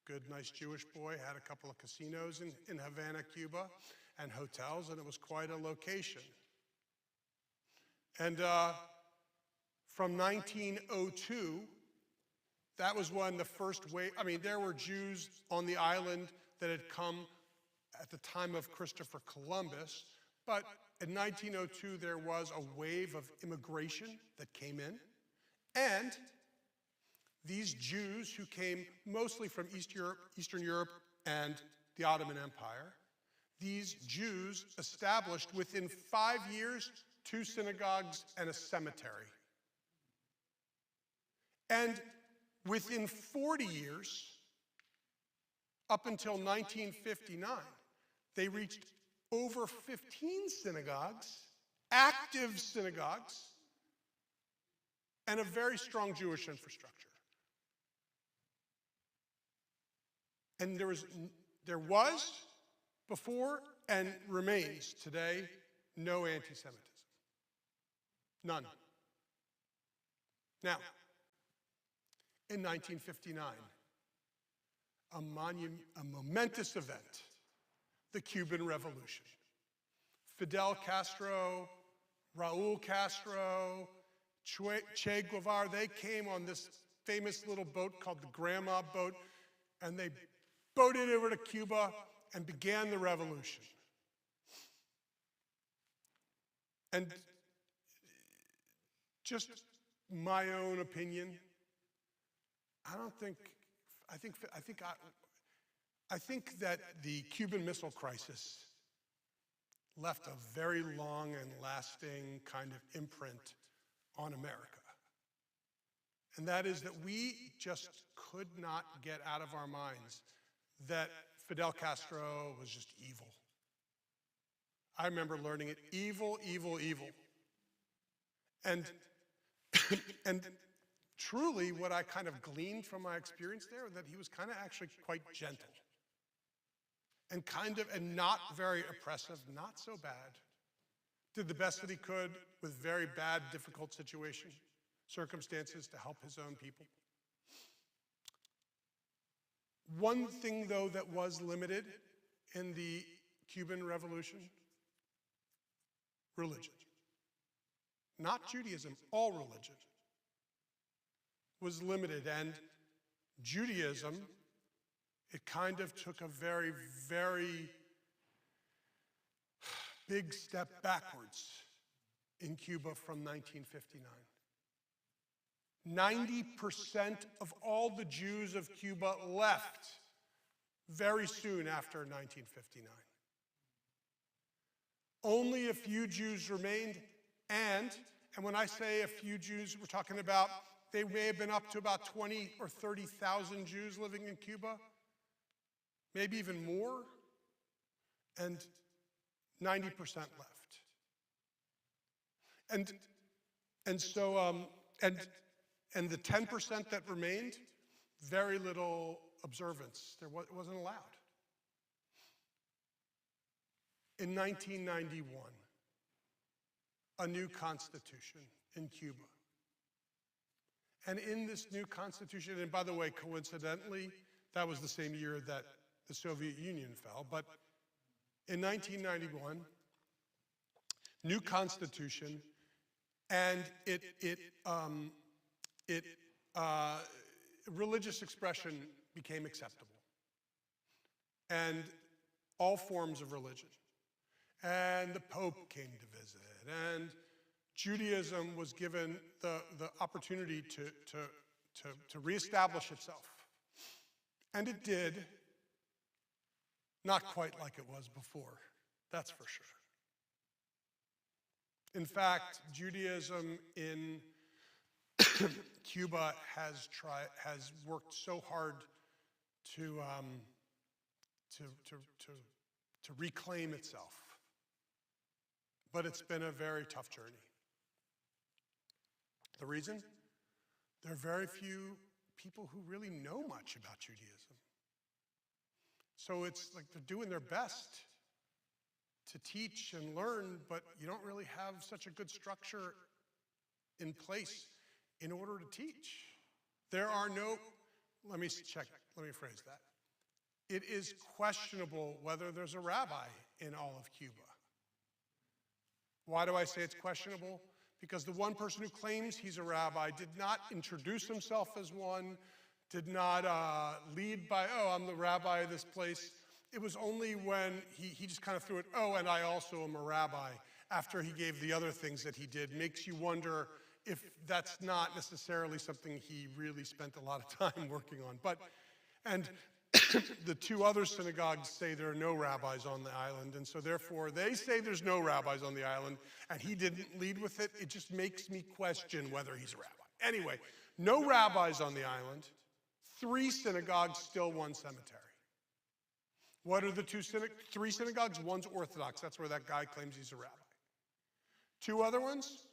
good, nice Jewish boy, had a couple of casinos in Havana, Cuba, and hotels, and it was quite a location. And from 1902, that was when the first wave, I mean, there were Jews on the island that had come at the time of Christopher Columbus, but in 1902, there was a wave of immigration that came in, and these Jews who came mostly from Eastern Europe and the Ottoman Empire, these Jews established within 5 years 2 synagogues and a cemetery. And within 40 years, up until 1959, they reached over 15 synagogues, active synagogues, and a very strong Jewish infrastructure. And there was before and remains today no anti-Semitism. None. Now, in 1959, a momentous event, the Cuban Revolution. Fidel Castro, Raul Castro, Che Guevara, they came on this famous little boat called the Grandma boat, and they boated over to Cuba and began the revolution. And just my own opinion, I think that the Cuban Missile Crisis left a very long and lasting kind of imprint on America. And that is that we just could not get out of our minds that Fidel Castro was just evil. I remember learning it, evil, evil, evil. And, and truly what I kind of gleaned from my experience there, that he was kind of actually quite gentle. And not very oppressive, not so bad. Did the best that he could with very bad, difficult circumstances to help his own people. One thing, though, that was limited in the Cuban Revolution, religion. Not Judaism, all religion was limited. And Judaism, it kind of took a very, very big step backwards in Cuba from 1959. 90% of all the Jews of Cuba left very soon after 1959. Only a few Jews remained, and when I say a few Jews, we're talking about, they may have been up to about 20 or 30,000 Jews living in Cuba, maybe even more, and 90% left. And the 10% that remained, very little observance. It wasn't allowed. In 1991, a new constitution in Cuba. And in this new constitution, and by the way, coincidentally, that was the same year that the Soviet Union fell, but in 1991, new constitution, and religious expression became acceptable. And all forms of religion. And the Pope came to visit, and Judaism was given the opportunity to reestablish itself. And it did, not quite like it was before, that's for sure. In fact, Judaism in Cuba has worked so hard to reclaim itself. But it's been a very tough journey. The reason? There are very few people who really know much about Judaism. So it's like they're doing their best to teach and learn, but you don't really have such a good structure in place in order to teach. There are no, let me phrase that. It is questionable whether there's a rabbi in all of Cuba. Why do I say it's questionable? Because the one person who claims he's a rabbi did not introduce himself as one, did not lead by, oh, I'm the rabbi of this place. It was only when he just kind of threw it, oh, and I also am a rabbi, after he gave the other things that he did. Makes you wonder if that's not necessarily something he really spent a lot of time working on. And the two other synagogues say there are no rabbis on the island, and so therefore they say there's no rabbis on the island, and he didn't lead with it. It just makes me question whether he's a rabbi. Anyway, no rabbis on the island, 3 synagogues, still 1 cemetery. What are the 3 synagogues? One's Orthodox. That's where that guy claims he's a rabbi. 2 other ones,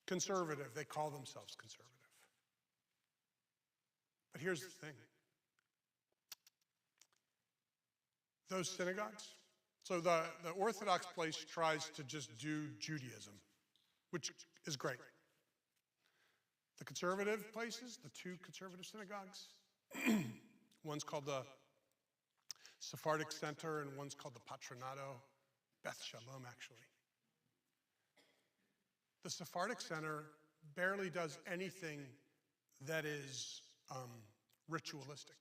conservative. They call themselves conservative. But here's the thing. Those synagogues, so the Orthodox place tries to just do Judaism, which is great. The conservative places, the 2 conservative synagogues, one's called the Sephardic Center and one's called the Patronato, Beth Shalom actually. The Sephardic Center barely does anything that is ritualistic.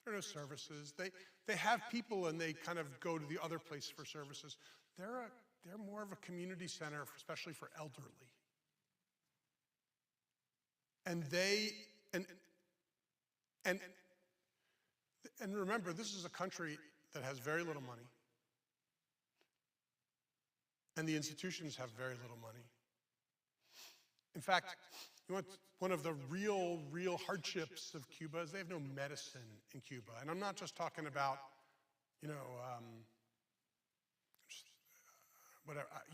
There are no services. They have people and they kind of go to the other place for services. They're more of a community center, especially for elderly. And And remember, this is a country that has very little money. And the institutions have very little money. In fact, you want one of the real hardships of Cuba is they have no medicine in Cuba. And I'm not just talking about,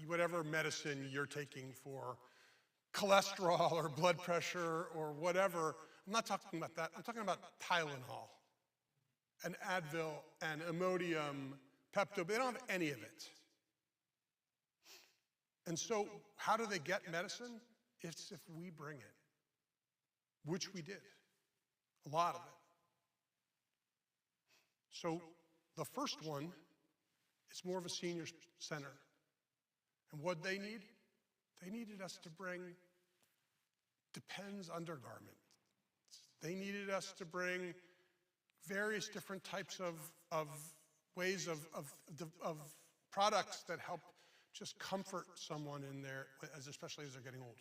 whatever medicine you're taking for cholesterol or blood pressure or whatever. I'm not talking about that. I'm talking about Tylenol and Advil and Imodium, Pepto. They don't have any of it. And so how do they get medicine? It's if we bring it, which we did, a lot of it. So the first one is more of a senior center. And what they need? They needed us to bring Depends undergarment. They needed us to bring various different types of ways of products that help just comfort someone in there, especially as they're getting older.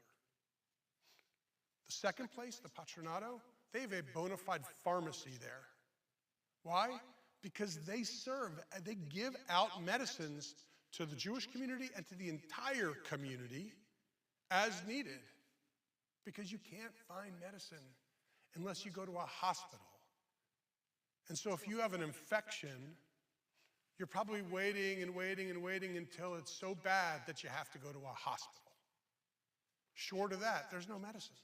The second place, the Patronato, they have a bona fide pharmacy there. Why? Because they give out medicines to the Jewish community and to the entire community as needed. Because you can't find medicine unless you go to a hospital. And so if you have an infection, you're probably waiting and waiting and waiting until it's so bad that you have to go to a hospital. Short of that, there's no medicine.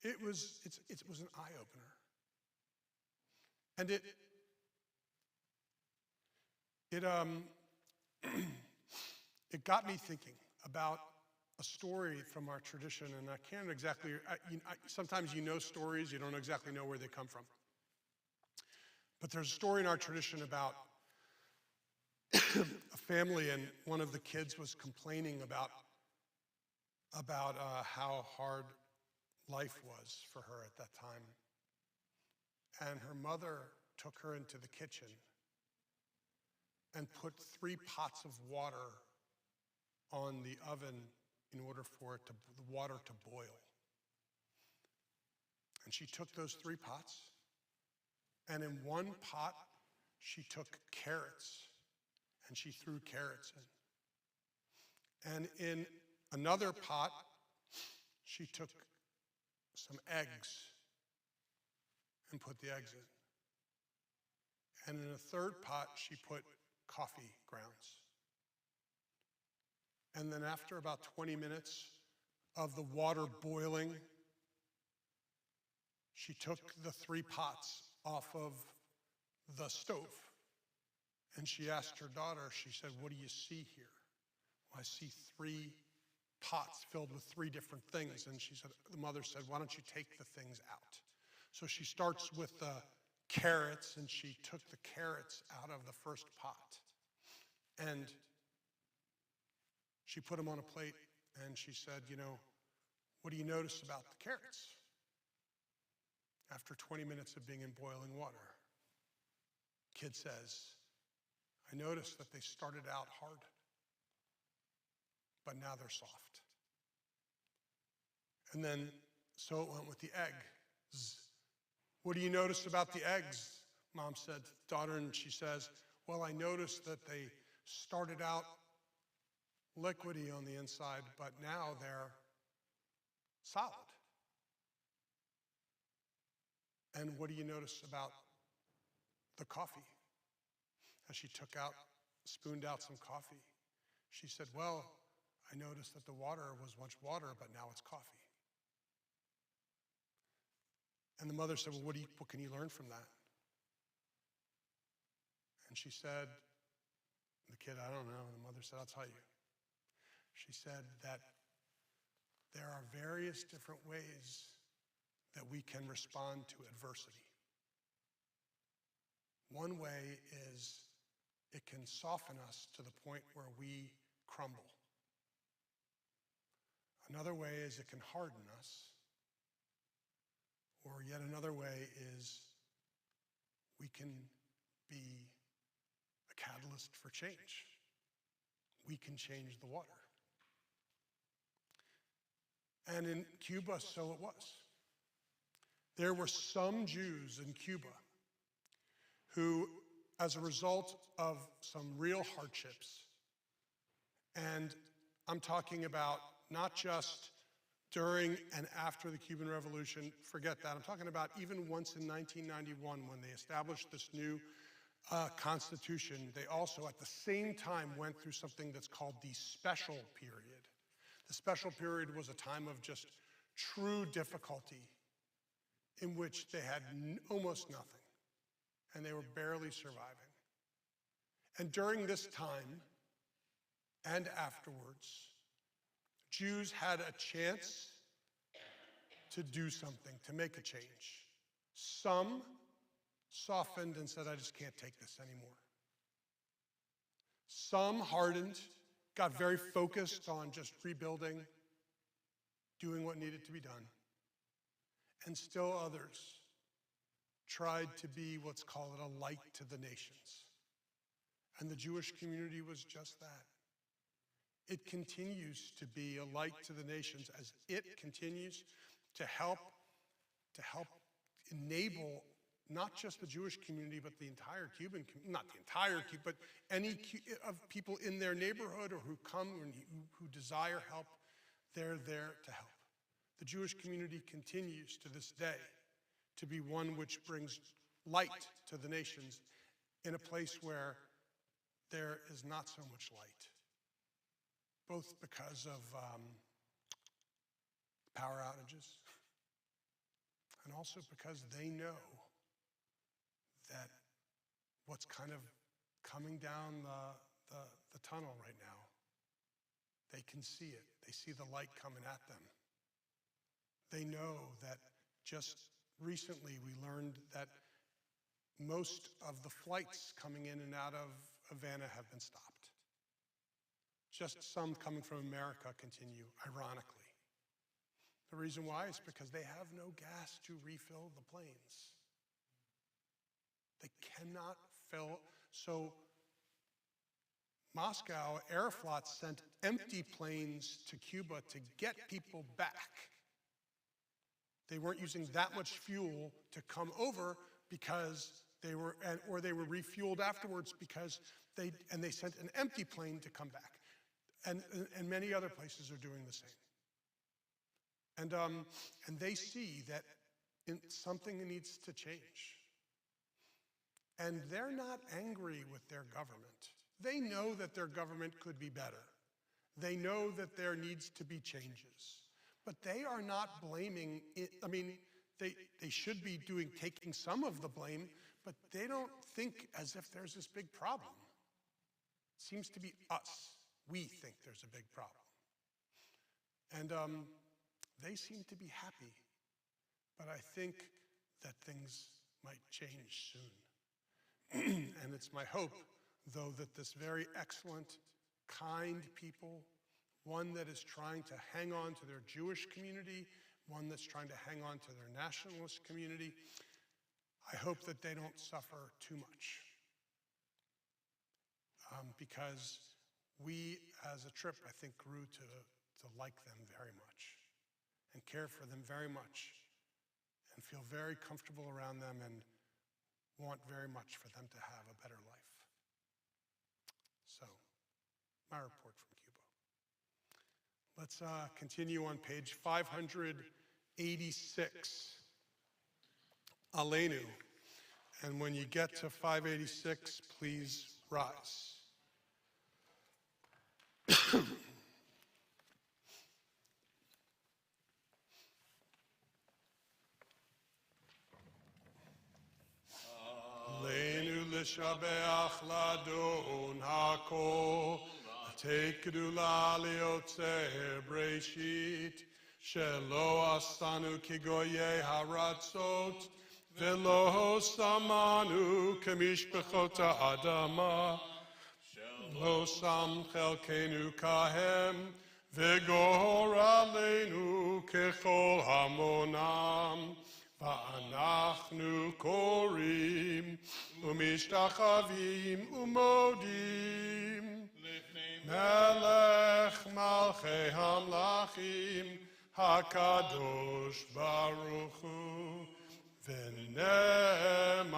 It was an eye-opener. And it got me thinking about a story from our tradition, and I can't exactly, sometimes you know stories, you don't exactly know where they come from. But there's a story in our tradition about a family, and one of the kids was complaining about how hard life was for her at that time. And her mother took her into the kitchen and put 3 pots of water on the oven in order for the water to boil. And she took those 3 pots, and in one pot, she took carrots, and she threw carrots in. And in another pot, she took some eggs and put the eggs in. And in a third pot, she put coffee grounds. And then after about 20 minutes of the water boiling, she took the 3 pots off of the stove. And she asked her daughter, she said, "What do you see here?" "Well, I see 3 pots filled with 3 different things." And the mother said, "Why don't you take the things out?" So she starts with the carrots, and she took the carrots out of the first pot. And she put them on a plate, and she said, "What do you notice about the carrots?" After 20 minutes of being in boiling water, kid says, "I noticed that they started out hard, but now they're soft." And then, so it went with the eggs. "What do you notice about the eggs?" Mom said to the daughter, and she says, "Well, I noticed that they started out liquidy on the inside, but now they're solid." "And what do you notice about the coffee?" As she spooned out some coffee, she said, "Well, I noticed that the water was once water, but now it's coffee." And the mother said, "Well, what can you learn from that?" And she said, the kid, "I don't know." And the mother said, "I'll tell you." She said that there are various different ways that we can respond to adversity. One way is it can soften us to the point where we crumble. Another way is it can harden us. Or yet another way is we can be a catalyst for change. We can change the water. And in Cuba, so it was. There were some Jews in Cuba who, as a result of some real hardships, and I'm talking about not just during and after the Cuban Revolution, forget that. I'm talking about even once in 1991 when they established this new constitution, they also at the same time went through something that's called the special period. The special period was a time of just true difficulty in which they had almost nothing and they were barely surviving. And during this time and afterwards, Jews had a chance to do something, to make a change. Some softened and said, I just can't take this anymore. Some hardened, got very focused on just rebuilding, doing what needed to be done. And still others tried to be what's called a light to the nations. And the Jewish community was just that. It continues to be a light to the nations as it continues to help enable not just the Jewish community, but the entire Cuban, not the entire Cuban, but any of people in their neighborhood or who come and who desire help, they're there to help. The Jewish community continues to this day to be one which brings light to the nations in a place where there is not so much light, both because of power outages and also because they know that what's kind of coming down the tunnel right now, they can see it. They see the light coming at them. They know that just recently we learned that most of the flights coming in and out of Havana have been stopped. Just some coming from America continue, ironically. The reason why is because they have no gas to refill the planes. They cannot fill, so Moscow, Aeroflot sent empty planes to Cuba to get people back. They weren't using that much fuel to come over because they were, or they were refueled afterwards because they sent an empty plane to come back. And many other places are doing the same. And they see that something needs to change. And they're not angry with their government. They know that their government could be better. They know that there needs to be changes. But they are not blaming it. I mean, they should be taking some of the blame, but they don't think as if there's this big problem. It seems to be us. We think there's a big problem. And they seem to be happy. But I think that things might change soon. And it's my hope, though, that this very excellent, kind people, one that is trying to hang on to their Jewish community, one that's trying to hang on to their nationalist community, I hope that they don't suffer too much. Because we, as a trip, I think, grew to like them very much and care for them very much and feel very comfortable around them and want very much for them to have a better life. So, my report from Cuba. Let's continue on page 586, Aleinu. And when you get to 586, please rise. Aleinu l'shabeach ladon hakol, לתת גדולה ליוצר בראשית, שלא עשנו כגויי הארצות, ולא שמנו כמשפחות האדמה, לא שם חלקנו כהם, וגורלנו ככל המונם. ואנחנו קוראים ומשתחווים ומודים מלך מלכי המלכים הקדוש ברוך הוא ונאמר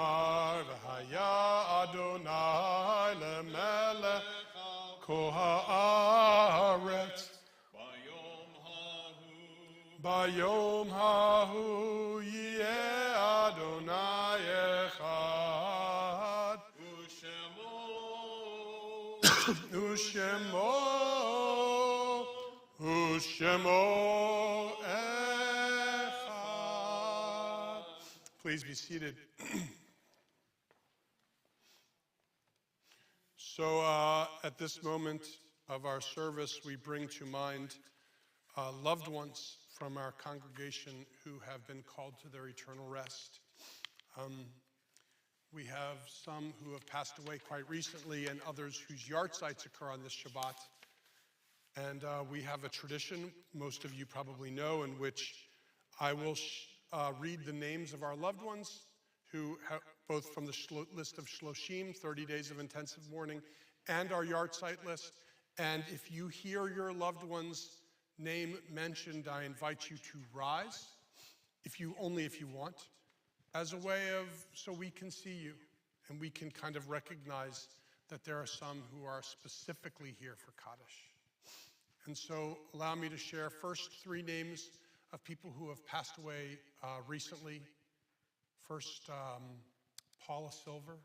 והיה אדוני למלך כל הארץ ביום ההוא יהיה אדוני אחד ושמו אחד. Please be seated. So at this moment of our service, we bring to mind loved ones from our congregation who have been called to their eternal rest. We have some who have passed away quite recently and others whose yahrzeits occur on this Shabbat. And we have a tradition, most of you probably know, in which I will read the names of our loved ones, who have, both from the list of Shloshim, 30 days of intensive mourning, and our yahrzeit list. And if you hear your loved one's name mentioned, I invite you to rise, only if you want, as a way of, so we can see you, and we can kind of recognize that there are some who are specifically here for Kaddish. And so allow me to share first 3 names of people who have passed away recently. First, Paula Silver.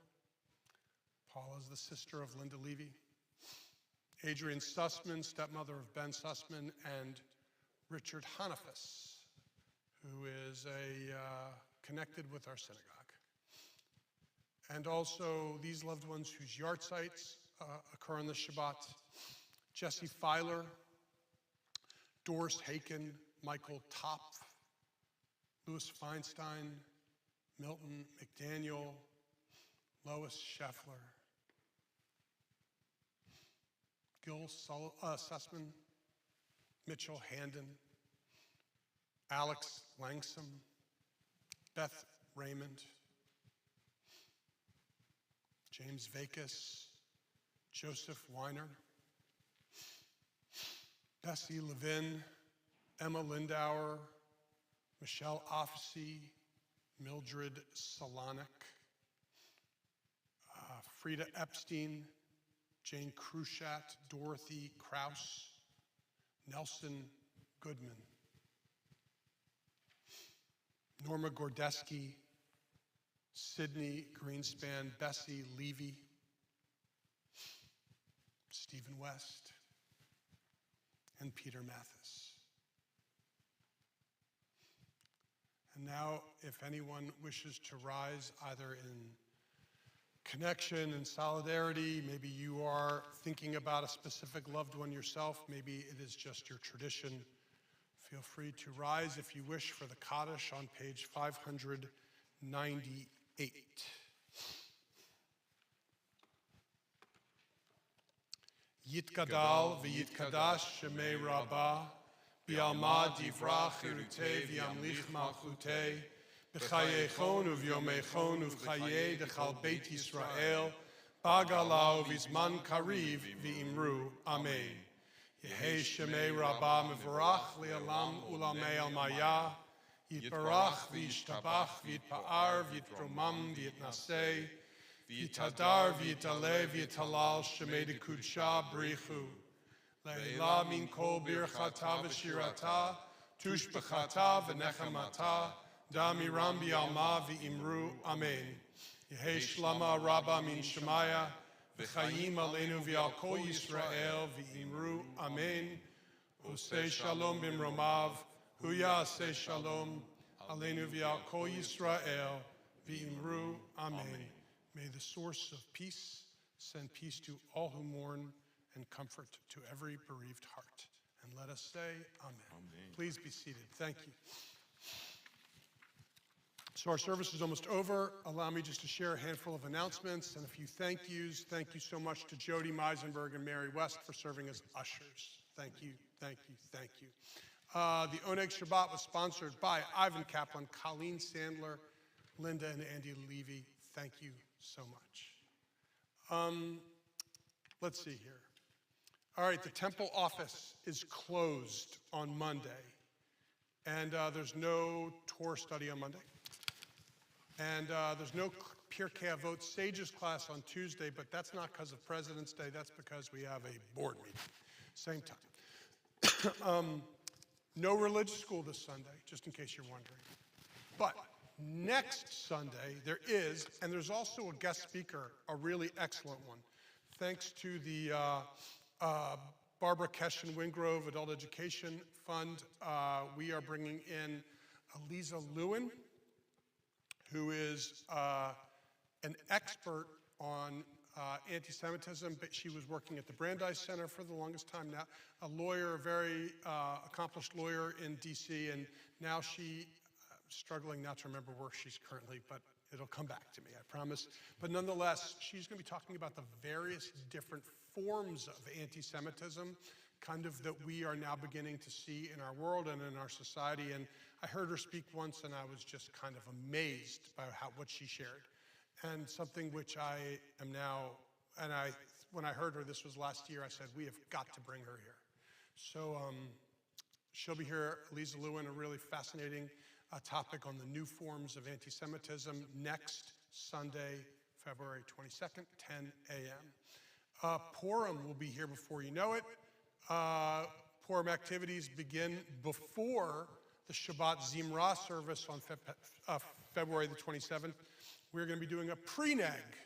Paula is the sister of Linda Levy. Adrienne Sussman, stepmother of Ben Sussman, and Richard Hanafis, who is connected with our synagogue. And also these loved ones whose yahrzeits occur on the Shabbat: Jesse Filer, Doris Haken, Michael Topf, Louis Feinstein, Milton McDaniel, Lois Scheffler, Gil Sussman, Mitchell Handon, Alex Langsam, Beth Raymond, James Vakis, Joseph Weiner, Bessie Levin, Emma Lindauer, Michelle Offsey, Mildred Solonik, Frida Epstein, Jane Krushat, Dorothy Kraus, Nelson Goodman, Norma Gordeski, Sydney Greenspan, Bessie Levy, Stephen West, and Peter Mathis. And now, if anyone wishes to rise either in connection and solidarity, maybe you are thinking about a specific loved one yourself, maybe it is just your tradition, feel free to rise if you wish for the Kaddish on page 598. Yitgadal v'yitkadash shemei rabbah, bi'alma divra chirutei v'yamlich malchutei, b'chayechon uv'yomechon uv'chayei dechal beit Yisrael, b'agala uv'izman kariv v'imru, amen. Yehei shemei rabbah mevorach li'alam ulamei almaya, yitbarach v'yishtabach v'yitpa'ar v'yitromam v'yitnasei, V'yitadar v'yitaleh v'yitalal shemei dekudsha brichu. Le'ila min kol birchata v'shirata, tushbechata v'nechamata, damiram bi'alma v'imru, amen. Yehei shlama rabba min shemaya, v'chayim aleinu v'al kol Yisrael v'imru, amen. Usei shalom b'mromav, huya asei shalom, aleinu v'al kol Yisrael v'imru, amen. May the source of peace send peace to all who mourn and comfort to every bereaved heart. And let us say amen. Amen. Please be seated. Thank you. So our service is almost over. Allow me just to share a handful of announcements and a few thank yous. Thank you so much to Jody Meisenberg and Mary West for serving as ushers. Thank you, thank you, thank you. The Oneg Shabbat was sponsored by Ivan Kaplan, Colleen Sandler, Linda and Andy Levy. Thank you so much. Let's see here. All right, the temple office is closed on Monday, and there's no Torah study on Monday. And there's no Pirkei Avot Sages class on Tuesday, but that's not because of President's Day. That's because we have a board meeting, same time. No religious school this Sunday, just in case you're wondering. But next Sunday, there is, and there's also a guest speaker, a really excellent one. Thanks to the Barbara Keshen Wingrove Adult Education Fund, we are bringing in Eliza Lewin, who is an expert on anti-Semitism, but she was working at the Brandeis Center for the longest time now, a lawyer, a very accomplished lawyer in DC, and now she, struggling not to remember where she's currently, but it'll come back to me, I promise. But nonetheless, she's gonna be talking about the various different forms of anti-Semitism, kind of that we are now beginning to see in our world and in our society. And I heard her speak once and I was just kind of amazed by what she shared. And something which I am now, and when I heard her, this was last year, I said, we have got to bring her here. So she'll be here, Eliza Lewin, a really fascinating topic on the new forms of anti-Semitism next Sunday, February 22nd, 10 a.m. Purim will be here before you know it. Purim activities begin before the Shabbat Zimra service on February the 27th. We're going to be doing a pre-neg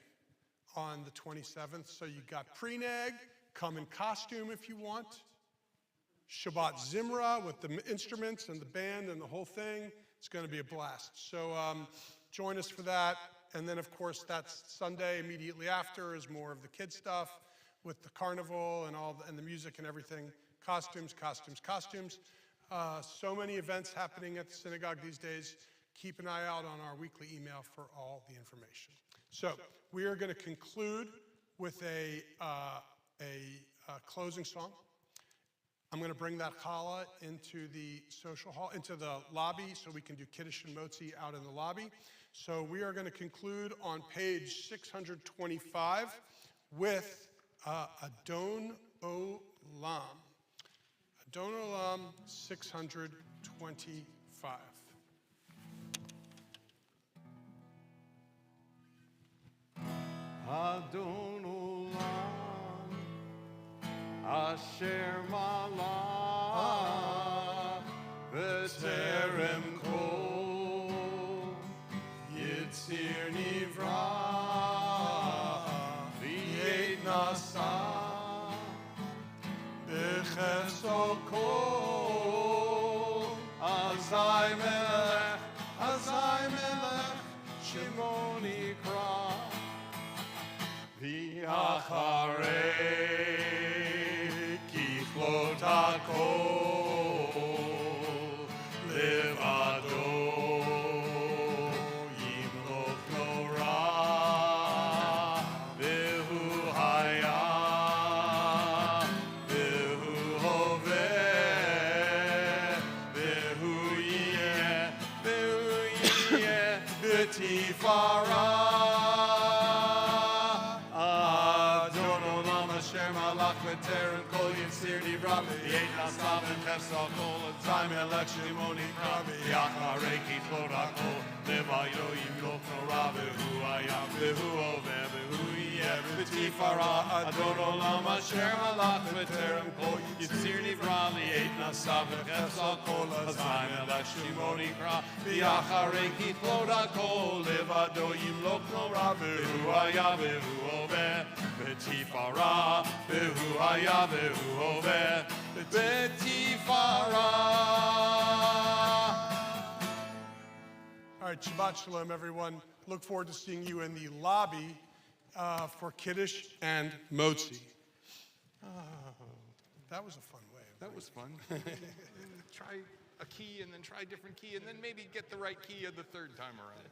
on the 27th. So you got pre-neg, come in costume if you want. Shabbat Zimra with the instruments and the band and the whole thing. It's going to be a blast. So join us for that. And then, of course, that's Sunday immediately after is more of the kid stuff with the carnival and the music and everything. Costumes, costumes, costumes. So many events happening at the synagogue these days. Keep an eye out on our weekly email for all the information. So we are going to conclude with a closing song. I'm going to bring that challah into the social hall, into the lobby, so we can do Kiddush and Motzi out in the lobby. So we are going to conclude on page 625 with Adon Olam. Adon Olam 625. Adon Olam, Asher Malach, V'terem Kol, Yitzir Nivra, V'yet Nasa, B'chefso Kol, Azai Melech, Shimon Yikra, V'acharei kichlot hakol levado yimloch nora v'hu haya v'hu hoveh v'hu yeh v'tifara V'terem kol yitzir nivra v'yet nasav v'chefsa kol Azai melech shimon yikra v'yacharei kichlot hakol levado yimloch nora v'hu hayam v'hu hoveh v'hu yeh v'tifara Adon olam asher malach v'terem kol yitzir nivra v'yet nasav v'chefsa kol Azai melech shimon yikra v'yacharei kichlot hakol levado yimloch nora v'hu hayam v'hu hoveh Betifara, behu haya, behu hoveh, betifara. All right, Shabbat Shalom, everyone. Look forward to seeing you in the lobby for Kiddush and Motzi. That was a fun way. That was fun. Try a key and then try a different key and then maybe get the right key the third time around.